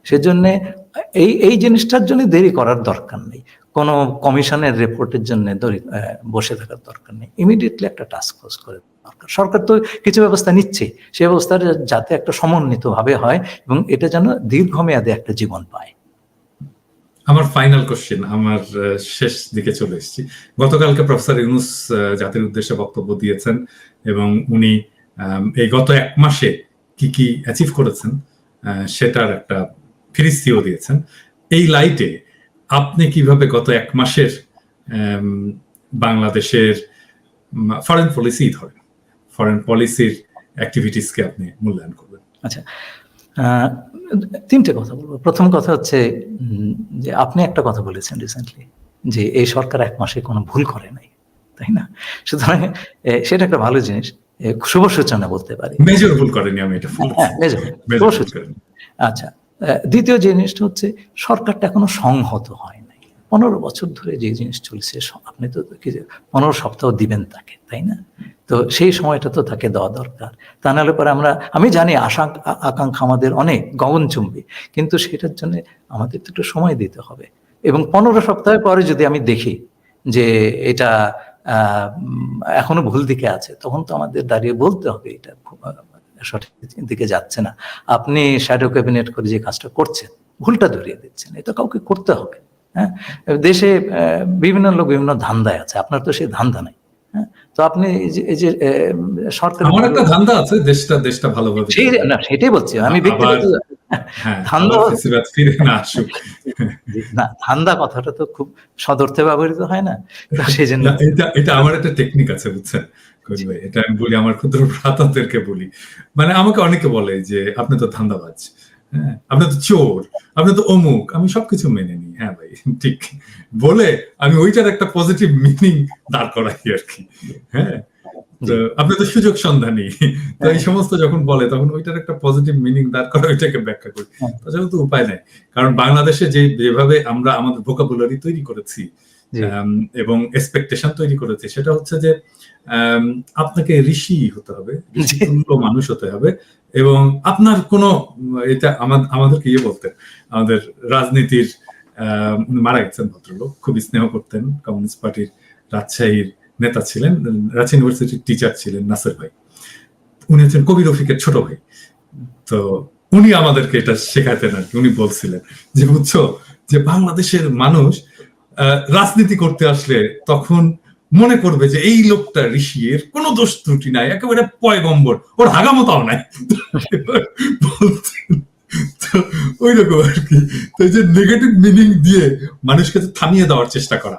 সেজন্য এই জিনিসটার জন্য দেরি করার দরকার নেই, কোনো কমিশনের রিপোর্টের জন্য বসে থাকার দরকার নেই। ইমিডিয়েটলি একটা টাস্ক ফোর্স করে দরকার। সরকার তো কিছু ব্যবস্থা নিচ্ছে, সে ব্যবস্থা যাতে একটা সমন্বিতভাবে হয় এবং এটা যেন দীর্ঘমেয়াদে একটা জীবন পায়। আমার ফাইনাল কোশ্চেন, আমার শেষ দিকে চলে এসেছি। গতকালকে প্রফেসর ইউনূস জাতির উদ্দেশ্যে বক্তব্য দিয়েছেন এবং উনি এই গত 1 মাসে কি কি অ্যাচিভ করেছেন সেটার একটা ফিরিস্তিও দিয়েছেন। এই লাইটে আপনি কিভাবে গত 1 মাসের বাংলাদেশের ফরেন পলিসি ধরেন, ফরেন পলিসির অ্যাক্টিভিটিসকে আপনি মূল্যায়ন করবেন? আচ্ছা, 3টে কথা বলবো। প্রথম কথা হচ্ছে যে আপনি একটা কথা বলেছেন রিসেন্টলি যে এই সরকার 1 মাসে কোনো ভুল করে নাই, তাই না? সুতরাং সেটা একটা ভালো জিনিস, শুভ সূচনা বলতে পারি। মেজর ভুল করেনি, আমি এটা হ্যাঁ, মেজর শুভ সূচনা। আচ্ছা, দ্বিতীয় জিনিসটা হচ্ছে সরকারটা এখনো সংহত হয় নাই। 15 বছর ধরে যে জিনিস চলছে, আপনি তো 15 সপ্তাহ দিবেন তাকে, তাই না? তো সেই সময়টা তো তাকে দেওয়া দরকার। তা নাহলে পরে আমি জানি আকাঙ্ক্ষা আমাদের অনেক গগনচুম্বী, কিন্তু সেটার জন্য আমাদের তো একটু সময় দিতে হবে। এবং 15 সপ্তাহ পরে যদি আমি দেখি যে এটা এখনো ভুল দিকে আছে, তখন তো আমাদের দাঁড়িয়ে বলতে হবে এটা সঠিক দিকে যাচ্ছে না। আপনি শ্যাডো ক্যাবিনেট করে যে কাজটা করছেন, ভুলটা ধরিয়ে দিচ্ছেন, এটা কাউকে করতে হবে। হ্যাঁ, দেশে বিভিন্ন লোক বিভিন্ন ধান্দায় আছে, আপনার তো সেই ধান্দা নাই। হ্যাঁ, তো আপনি এই যে সরকার, আমার একটা ধান্দা আছে দেশটা ভালোভাবে, না সেটাই বলছি আমি, ব্যক্তিগত ধান্দা ফিরে না আসুক। না, ধান্দা কথাটা তো খুব সদর্থে ব্যবহৃত হয় না, সেই জন্য এটা আমার একটা টেকনিক আছে, বুঝছেন কবির ভাই, এটা আমি বলি আমার ক্ষুদ্র ভ্রাতাদেরকে বলি। মানে আমাকে অনেকে বলে যে আপনি তো ধান্দাবাজ, হ্যাঁ, আপনি তো চোর, আপনি তো অমুক, আমি সবকিছু মেনে নিই। হ্যাঁ ভাই, ঠিক বলে আমি ওইটার একটা পজিটিভ মিনিং দাঁড় করাই আর কি। হ্যাঁ, আপনি তো সুযোগ সন্ধানী, তো এই সমস্ত যখন বলে তখন ওইটার একটা পজিটিভ মিনিং দাঁড় করা, ওইটাকে ব্যাখ্যা করি। তাছাড়া তো উপায় নাই, কারণ বাংলাদেশে যেভাবে আমরা আমাদের ভোকাবুলারি তৈরি করেছি এবং এক্সপেকটেশন তৈরি করেছি, সেটা হচ্ছে যে আপনাকে ঋষি হতে হবে, ঋষিতুল্য মানুষ হতে হবে, এবং আপনার কোনো এটা আমাদেরকে বলতেন, আমাদের রাজনীতির মারা গেছেন ভদ্রলোক, খুব স্নেহ করতেন, কমিউনিস্ট পার্টির রাজশাহীর নেতা ছিলেন, রাজশাহী ইউনিভার্সিটির টিচার ছিলেন, নাসের ভাই। উনি হচ্ছেন কবি রফিকের ছোট ভাই। তো উনি আমাদেরকে এটা শেখাতেন আর কি। উনি বলছিলেন যে বুঝছো, যে বাংলাদেশের মানুষ রাজনীতি করতে আসলে তখন মনে করবে যে এই লোকটা ঋষি, এর কোনো দোষ ত্রুটি নাই, একেবারে পয়গম্বর, ওর হাগামতাও নাই। তো ওই রকম আর কি। তো এই যে নেগেটিভ মিনিং দিয়ে মানুষকে থামিয়ে দেওয়ার চেষ্টা করা,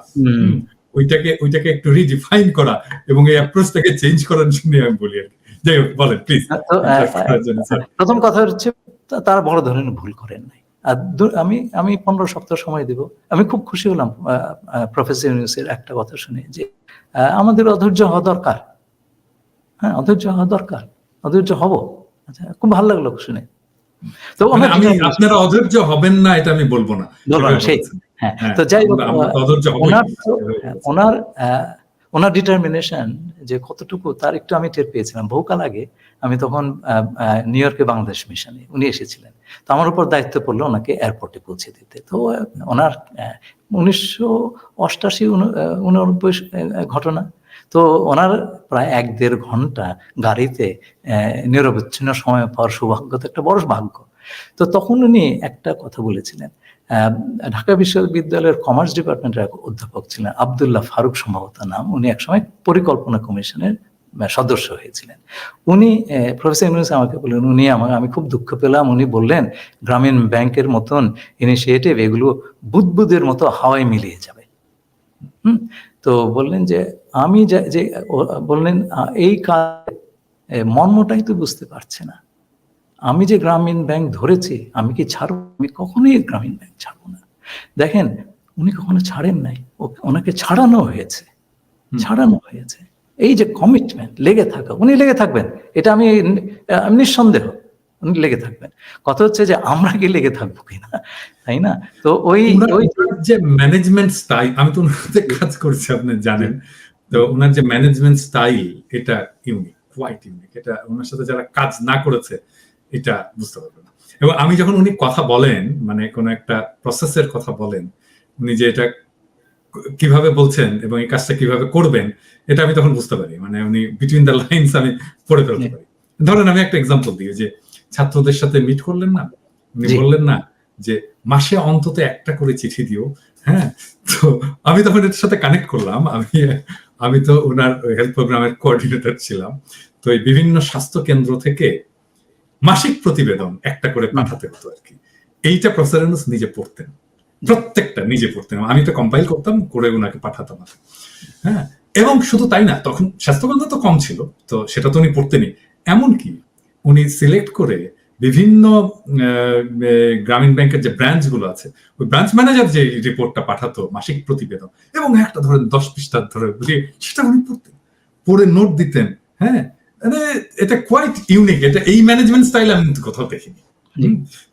ওইটাকে একটু রিডিফাইন করা এবং এই অ্যাপ্রোচটাকে চেঞ্জ করার জন্য আমি বলি আর কি। যাই হোক, বলেন প্লিজ। প্রথম কথা হচ্ছে তারা বড় ধরনের ভুল করেন নাই, আর আমি আমি 15 সপ্তাহ সময় দেব। আমি খুব খুশি হলাম প্রফেসর ইউনূসের একটা কথা শুনে যে আমাদের অধৈর্য হওয়া দরকার। হ্যাঁ, অধৈর্য হওয়া দরকার, অধৈর্য হব। আচ্ছা, খুব ভালো লাগলো শুনে। তো মানে আমি আপনারা অধৈর্য হবেন না এটা আমি বলবো না, বলবো না সেই। হ্যাঁ, তো যাই হোক, আমরা তো অধৈর্য হবই। ওনার ডিটারমিনেশন যে কতটুকু তার একটু আমি টের পেয়েছিলাম বহুকাল আগে। আমি তখন নিউ ইয়র্কে বাংলাদেশ মিশনে উনি এসেছিলেন, তো আমার উপর দায়িত্ব পড়লো ওনাকে এয়ারপোর্টে পৌঁছে দিতে। তো ওনার 1988-89 ঘটনা। তো ওনার প্রায় 1-1.5 ঘন্টা গাড়িতে নিরবচ্ছিন্ন সময় পাওয়ার সৌভাগ্য তো একটা বড় ভাগ্য। তো তখন উনি একটা কথা বলেছিলেন। ঢাকা বিশ্ববিদ্যালয়ের কমার্স ডিপার্টমেন্টের এক অধ্যাপক ছিলেন, আব্দুল্লাহ ফারুক সম্ভবত নাম। উনি একসময় পরিকল্পনা কমিশনের সদস্য হয়েছিলেন। উনি প্রফেসর ইউনূস আমাকে বললেন, আমি খুব দুঃখ পেলাম। উনি বললেন গ্রামীণ ব্যাংকের মতন ইনিশিয়েটিভ এগুলো বুদবুদের মতো হাওয়ায় মিলিয়ে যাবে। তো বললেন যে আমি যে বললেন এই কাজ মর্মটাই তো বুঝতে পারছে না। আমি যে গ্রামীণ ব্যাংক ধরেছি, আমি কি ছাড়বো? আমি কখনোই গ্রামীণ ব্যাংক ছাড়বো না। দেখেন, উনি কখনো ছাড়েন নাই, ওনাকে ছাড়ানো হয়েছে। এই যে কমিটমেন্ট, লেগে থাকা, উনি লেগে থাকবেন, এটা আমি নিঃসন্দেহ উনি লেগে থাকবেন। কথা হচ্ছে যে আমরা কি লেগে থাকবো কিনা, তাই না? তো ওই যে ম্যানেজমেন্ট স্টাইল, আমি তো ওনার কাজ করছি আপনি জানেন, তো ওনার যে ম্যানেজমেন্ট স্টাইল এটা ইউনিক, কোয়াইট ইউনিক। এটা ওনার সাথে যারা কাজ না করেছে এটা বুঝতে পারবে না। এবং আমি যখন উনি কথা বলেন, মানে কোন একটা প্রসেসের কথা বলেন, উনি যে এটা কিভাবে বলছেন এবং এই কাজটা কিভাবে করবেন, এটা আমি তখন বুঝতে পারি। মানে উনি বিটুইন দ্য লাইনস আমি পড়ে ফেলতে পারি। ধরেন আমি একটা এক্সাম্পল দিই, যে ছাত্রদের সাথে মিট করলেন না, উনি বললেন না যে মাসে অন্তত একটা করে চিঠি দিও। হ্যাঁ, তো আমি তখন এটার সাথে কানেক্ট করলাম। আমি তো ওনার হেলথ প্রোগ্রামের কোঅর্ডিনেটর ছিলাম। তো এই বিভিন্ন স্বাস্থ্য কেন্দ্র থেকে মাসিক প্রতিবেদন একটা করে পাঠাতে হতো আর কি। এইটা প্রফেসর ইউনূস নিজে পড়তেন, প্রত্যেকটা নিজে পড়তেন। আমি তো কম্পাইল করতাম, করে ওনাকে পাঠাতাম। হ্যাঁ, এবং শুধু তাই না, তখন স্বাস্থ্যকেন্দ্র তো কম ছিল, তো সেটা তো উনি পড়তেনই। এমনকি উনি সিলেক্ট করে বিভিন্ন গ্রামীণ ব্যাংকের যে ব্রাঞ্চ গুলো আছে, ওই ব্রাঞ্চ ম্যানেজার যে রিপোর্টটা পাঠাতো মাসিক প্রতিবেদন, এবং একটা ধরেন 10 পৃষ্ঠা ধরে সেটা উনি পড়তেন, পড়ে নোট দিতেন। হ্যাঁ, এটা কোয়াইট ইউনিক। এটা এই ম্যানেজমেন্ট স্টাইল আমি কোথাও দেখিনি।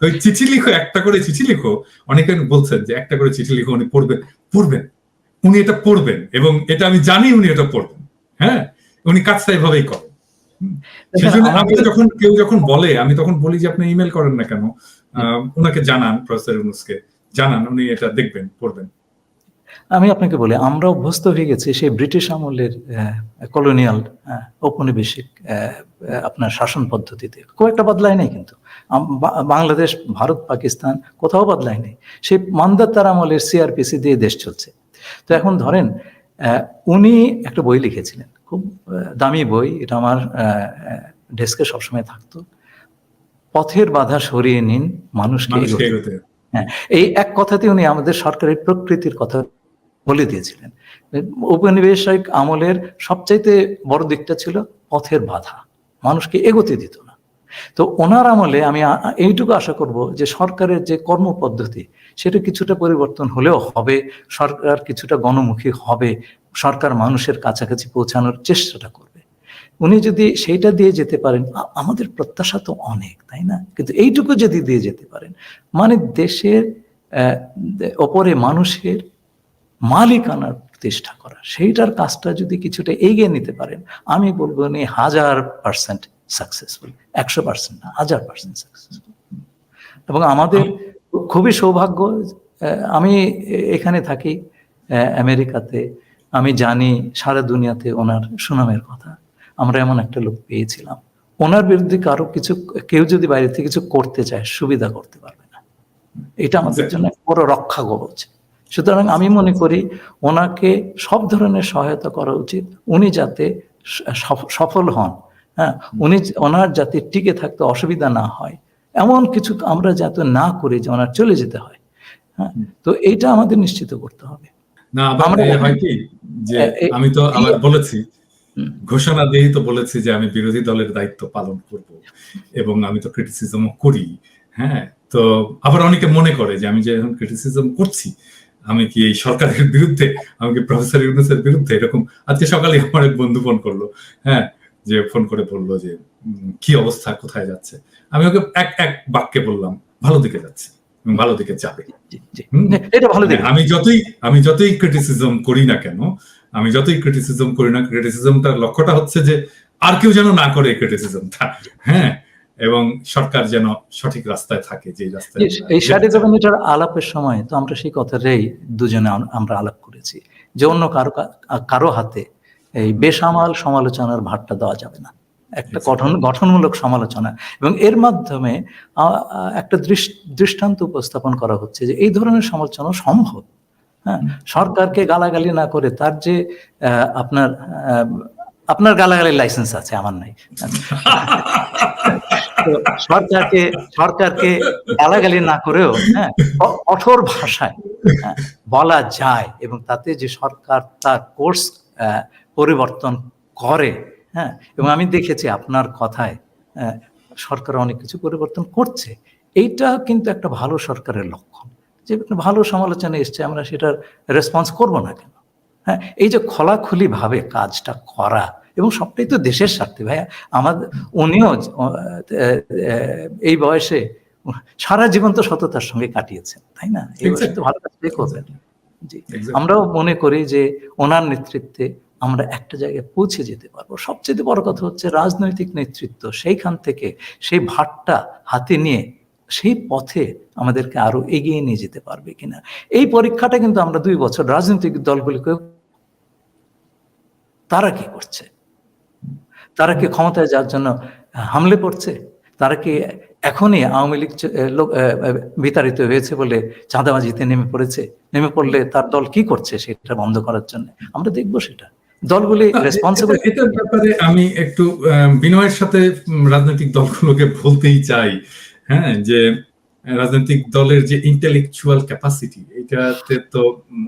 ওই চিঠি লিখো, একটা করে চিঠি লিখো। অনেকে বলছেন যে একটা করে চিঠি লিখো, উনি পড়বেন। উনি এটা পড়বেন, এবং এটা আমি জানি উনি এটা পড়বেন। হ্যাঁ, উনি কাজটা এভাবেই করেন। সেজন্য আমি কেউ যখন বলে, আমি তখন বলি যে আপনি ইমেল করেন না কেন, ওনাকে জানান, প্রফেসর ইউনূসকে জানান, উনি এটা দেখবেন, পড়বেন। আমি আপনাকে বলি, আমরা অভ্যস্ত হয়ে গেছি সেই ব্রিটিশ আমলের কলোনিয়াল ঔপনিবেশিক আপনার শাসন পদ্ধতিতে। খুব একটা বদলায় নাই, কিন্তু বাংলাদেশ, ভারত, পাকিস্তান কোথাও বদলায় নেই। সেই মান্দাতার আমলের সিআরপিসি দিয়ে দেশ চলছে। তো এখন ধরেন, উনি একটা বই লিখেছিলেন, খুব দামি বই, এটা আমার ডেস্কে সবসময় থাকতো। পথের বাধা সরিয়ে নিন, মানুষকে এগোতে। হ্যাঁ, এই এক কথাতে উনি আমাদের সরকারের প্রকৃতির কথা বলে দিয়েছিলেন। ঔপনিবেশিক আমলের সবচাইতে বড় দিকটা ছিল পথের বাধা, মানুষকে এগোতে দিত না। তো ওনার আমলে আমি এইটুকু আশা করব যে সরকারের যে কর্মপদ্ধতি সেটা কিছুটা পরিবর্তন হলেও হবে, সরকার কিছুটা গণমুখী হবে, সরকার মানুষের কাছাকাছি পৌঁছানোর চেষ্টাটা করবে। উনি যদি সেইটা দিয়ে যেতে পারেন, আমাদের প্রত্যাশা তো অনেক, তাই না? কিন্তু এইটুকু যদি দিয়ে যেতে পারেন, মানে দেশের ওপরে মানুষের মালিকানার প্রতিষ্ঠা করা, সেইটার কাজটা যদি কিছুটা এগিয়ে নিতে পারেন, আমি বলবো উনি 1000% সাকসেসফুল, 100% না, 1000% সাকসেসফুল। এবং আমাদের খুবই সৌভাগ্য, আমি এখানে থাকি আমেরিকাতে, আমি জানি সারা দুনিয়াতে ওনার সুনামের কথা। আমরা এমন একটা লোক পেয়েছিলাম, ওনার বিরুদ্ধে কেউ যদি বাইরে থেকে কিছু করতে চায়, সুবিধা করতে পারবে না। এটা আমাদের জন্য বড় রক্ষা কবচ। সুতরাং আমি মনে করি ওনাকে সব ধরনের সহায়তা করা উচিত, উনি যাতে সফল হন। হ্যাঁ, ওনার যাতে টিকে থাকতে অসুবিধা না হয়, এমন কিছু আমরা যাতে না করি যে ওনার চলে যেতে হয়। হ্যাঁ, তো এইটা আমাদের নিশ্চিত করতে হবে। না, আমরা হয় কি যে আমি তো আবার বলেছি, ঘোষণা দিয়েই তো বলেছি যে আমি বিরোধী দলের দায়িত্ব পালন করব, এবং আমি তো ক্রিটিসিজমও করি। হ্যাঁ, তো আবার অনেকে মনে করে যে আমি যে এখন ক্রিটিসিজম করছি, আমি কি এই সরকারের বিরুদ্ধে, আমি কি প্রফেসর ইউনূসের বিরুদ্ধে। এরকম আজকে সকালে আমার এক বন্ধু ফোন করলো, হ্যাঁ, যে ফোন করে বললো যে কি অবস্থা, কোথায় যাচ্ছে। আমি ওকে এক বাক্যে বললাম, ভালো দিকে যাচ্ছে, ভালো দিকে যাবে। এটা ভালো দিকে। আমি যতই ক্রিটিসিজম করি না কেন, ক্রিটিসিজমটার লক্ষ্যটা হচ্ছে যে আর কেউ যেন না করে ক্রিটিসিজমটা, হ্যাঁ, এবং সরকার যেন সঠিক রাস্তায় থাকে, যে রাস্তায়। এই শারীরিক আলাপের সময় তো আমরা সেই কথাটাই দুজনে আমরা আলাপ করেছি যে অন্য কারো হাতে এই বেসামাল সমালোচনার ভারটা দেওয়া যাবে না। একটা গঠনমূলক সমালোচনা, এবং এর মাধ্যমে একটা দৃষ্টান্ত উপস্থাপন করা হচ্ছে যে এই ধরনের সমালোচনা সম্ভব। হ্যাঁ, সরকারকে গালাগালি না করে, তার যে আপনার গালাগালির লাইসেন্স আছে, আমার নাই। সরকারকে গালাগালি না করেও, হ্যাঁ, কঠোর ভাষায় বলা যায়, এবং তাতে যে সরকার তার কোর্স পরিবর্তন করে, হ্যাঁ, এবং আমি দেখেছি আপনার কথায় সরকার অনেক কিছু পরিবর্তন করছে। এইটা কিন্তু একটা ভালো সরকারের লক্ষণ, যে ভালো সমালোচনা এসছে, আমরা সেটার রেসপন্স করব না কেন? হ্যাঁ, এই যে খোলাখুলি ভাবে কাজটা করা, এবং সবটাই তো দেশের স্বার্থে। ভাইয়া, উনিও এই বয়সে সারা জীবন তো সততার সঙ্গে কাটিয়েছেন, তাই না? এই বয়সে তো ভালো কাজটাই করবেন। জি, আমরাও মনে করি যে ওনার নেতৃত্বে আমরা একটা জায়গায় পৌঁছে যেতে পারবো। সবচেয়ে বড় কথা হচ্ছে রাজনৈতিক নেতৃত্ব সেইখান থেকে সেই ভারটা হাতে নিয়ে সেই পথে আমাদেরকে আরো এগিয়ে নিয়ে যেতে পারবে কিনা, এই পরীক্ষাটা কিন্তু আমরা 2 বছর রাজনৈতিক দলগুলিকে, তারা কি করছে? তারা কি ক্ষমতায় যাওয়ার জন্য হামলে পড়ছে? তারা কি এখনই আওয়ামী লীগ বিতাড়িত হয়েছে বলে চাঁদাবাজিতে নেমে পড়েছে? নেমে পড়লে তার দল কি করছে সেটা বন্ধ করার জন্য? আমরা দেখবো সেটা। দলগুলি রেসপন্সিবল। এটার ব্যাপারে আমি একটু বিনয়ের সাথে রাজনৈতিক দলগুলোকে বলতেই চাই, হ্যাঁ, যে রাজনৈতিক দলের যে ইন্টেলেকচুয়াল ক্যাপাসিটি, এটাতে তো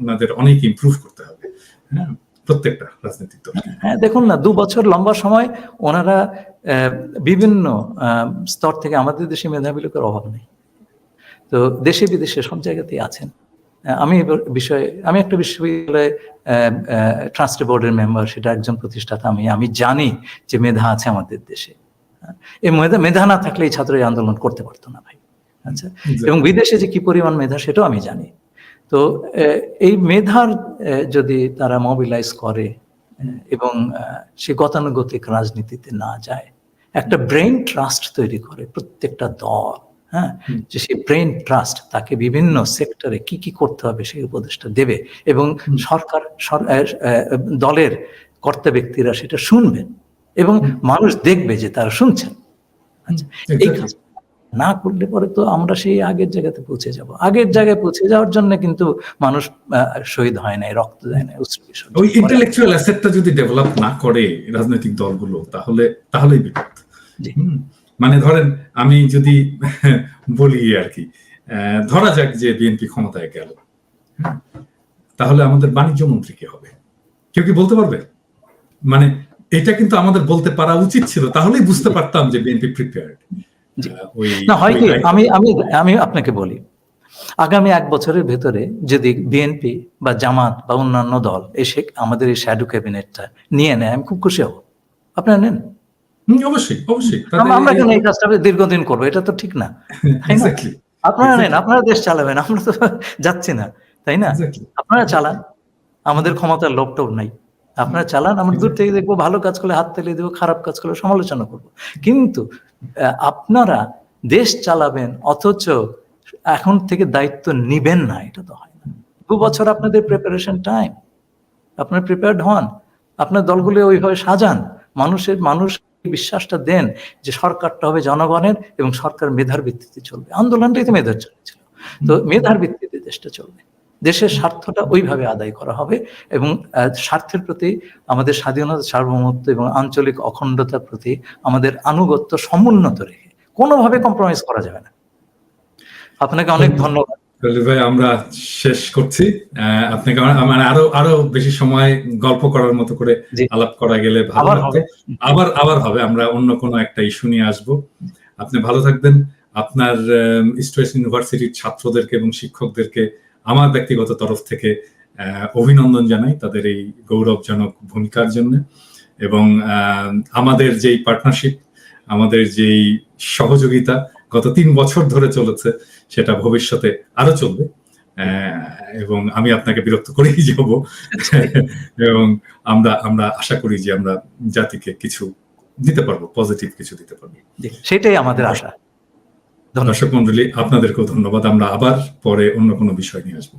ওনাদের অনেক ইমপ্রুভ করতে হবে, হ্যাঁ, প্রত্যেকটা রাজনৈতিক দল। হ্যাঁ, দেখুন না, 2 বছর লম্বা সময় ওনারা বিভিন্ন স্তর থেকে, আমাদের দেশে মেধাবী লোকের অভাব নেই, তো দেশে বিদেশে সব জায়গাতেই আছেন। আমি একটা বিশ্ববিদ্যালয়ে ট্রাস্টি বোর্ডের মেম্বার, সেটা একজন প্রতিষ্ঠাতা। আমি জানি যে মেধা আছে আমাদের দেশে। এই মেধা না থাকলে এই ছাত্র আন্দোলন করতে পারতো না, ভাই। আচ্ছা, এবং বিদেশে যে কি পরিমাণ মেধা সেটাও আমি জানি। তো এই মেধার যদি তারা মোবিলাইজ করে এবং সে গতানুগতিক রাজনীতিতে না যায়, একটা ব্রেইন ট্রাস্ট তৈরি করে প্রত্যেকটা দল, হ্যাঁ, যে সেই ব্রেইন ট্রাস্ট তাকে বিভিন্ন সেক্টরে কি কি করতে হবে সেই উপদেশটা দেবে, এবং সরকার দলের কর্তা ব্যক্তিরা সেটা শুনবেন, এবং মানুষ দেখবে যে তারা শুনছেন। আচ্ছা, এই কাজ না করলে পরে তো আমরা সেই আগের জায়গাতে পৌঁছে যাব। আগের জায়গায় পৌঁছে যাওয়ার জন্য কিন্তু মানুষ শহীদ হয় নাই, রক্ত দেয় নাই, ওই ইন্টেলেকচুয়াল অ্যাসেটটা যদি ডেভেলপ না করে রাজনৈতিক দলগুলো, তাহলেই বিপদ। মানে ধরেন, আমি যদি বলি আর কি, ধরা যাক যে বিএনপি ক্ষমতায় গেল, তাহলে আমাদের বাণিজ্য মন্ত্রী কে হবে? কেউ কি বলতে পারবে? মানে এটা কিন্তু আমাদের বলতে পারা উচিত ছিল, তাহলেই বুঝতে পারতাম যে বিএনপি প্রিপেয়ার্ড। না, হয় কি, আমি আপনাকে বলি, আগামী 1 বছরের ভেতরে যদি বিএনপি বা জামাত বা অন্যান্য দল এসে আমাদের এই শ্যাডো ক্যাবিনেটটা নিয়ে নেয়, আমি খুব খুশি হব। আপনারা নেন? অবশ্যই, অবশ্যই। আমরা কেন এই কাজটা দীর্ঘদিন করবো? এটা তো ঠিক না। আপনারা নেন, আপনারা দেশ চালাবেন, আমরা তো যাচ্ছি না, তাই না? আপনারা চালান, আমাদের ক্ষমতার লোভটোভ নাই। আপনারা চালান, আমরা দূর থেকে দেখবো, ভালো কাজ করলে হাত তালি দেবো, খারাপ কাজ করলে সমালোচনা করবো। কিন্তু আপনারা দেশ চালাবেন অথচ এখন থেকে দায়িত্ব নিবেন না, এটা তো হয় না। 2 বছর আপনাদের প্রিপারেশন টাইম, আপনারা প্রিপেয়ার্ড হন, আপনার দলগুলো ওইভাবে সাজান, মানুষ বিশ্বাসটা দেন যে সরকারটা হবে জনগণের এবং সরকার মেধার ভিত্তিতে চলবে। আন্দোলনটাই তো মেধার চলেছিল, তো মেধার ভিত্তিতে দেশটা চলবে। দেশের স্বার্থটা ওইভাবে আদায় করা হবে, এবং স্বার্থের প্রতি আমাদের স্বাধীনতা, সার্বভৌমত্ব এবং আঞ্চলিক অখণ্ডতার প্রতি আমাদের আনুগত্য সমুন্নত রেখে কোনোভাবে কম্প্রোমাইজ করা যাবে না। আপনাকে অনেক ধন্যবাদ ভাই, আমরা শেষ করছি। আপনাকে মানে আরো বেশি সময় গল্প করার মতো করে আলাপ করা গেলে ভালো লাগতো। আবার হবে, আমরা অন্য কোনো একটা ইস্যু নিয়ে আসবো। আপনি ভালো থাকবেন। আপনার ইস্ট ওয়েস্ট ইউনিভার্সিটির ছাত্রদেরকে এবং শিক্ষকদেরকে আমার ব্যক্তিগত তরফ থেকে অভিনন্দন জানাই তাদের এই গৌরবজনক ভূমিকার জন্য। এবং আমাদের যেই পার্টনারশিপ, আমাদের যেই সহযোগিতা গত 3 বছর ধরে চলেছে, সেটা ভবিষ্যতে আরো চলবে। এবং আমি আপনাকে বিরক্ত করেই যাব, এবং আমরা আশা করি যে আমরা জাতিকে কিছু দিতে পারবো, পজিটিভ কিছু দিতে পারবো। সেটাই আমাদের আশা। দর্শক মন্ডলী, আপনাদেরকেও ধন্যবাদ। আমরা আবার পরে অন্য কোনো বিষয় নিয়ে আসবো।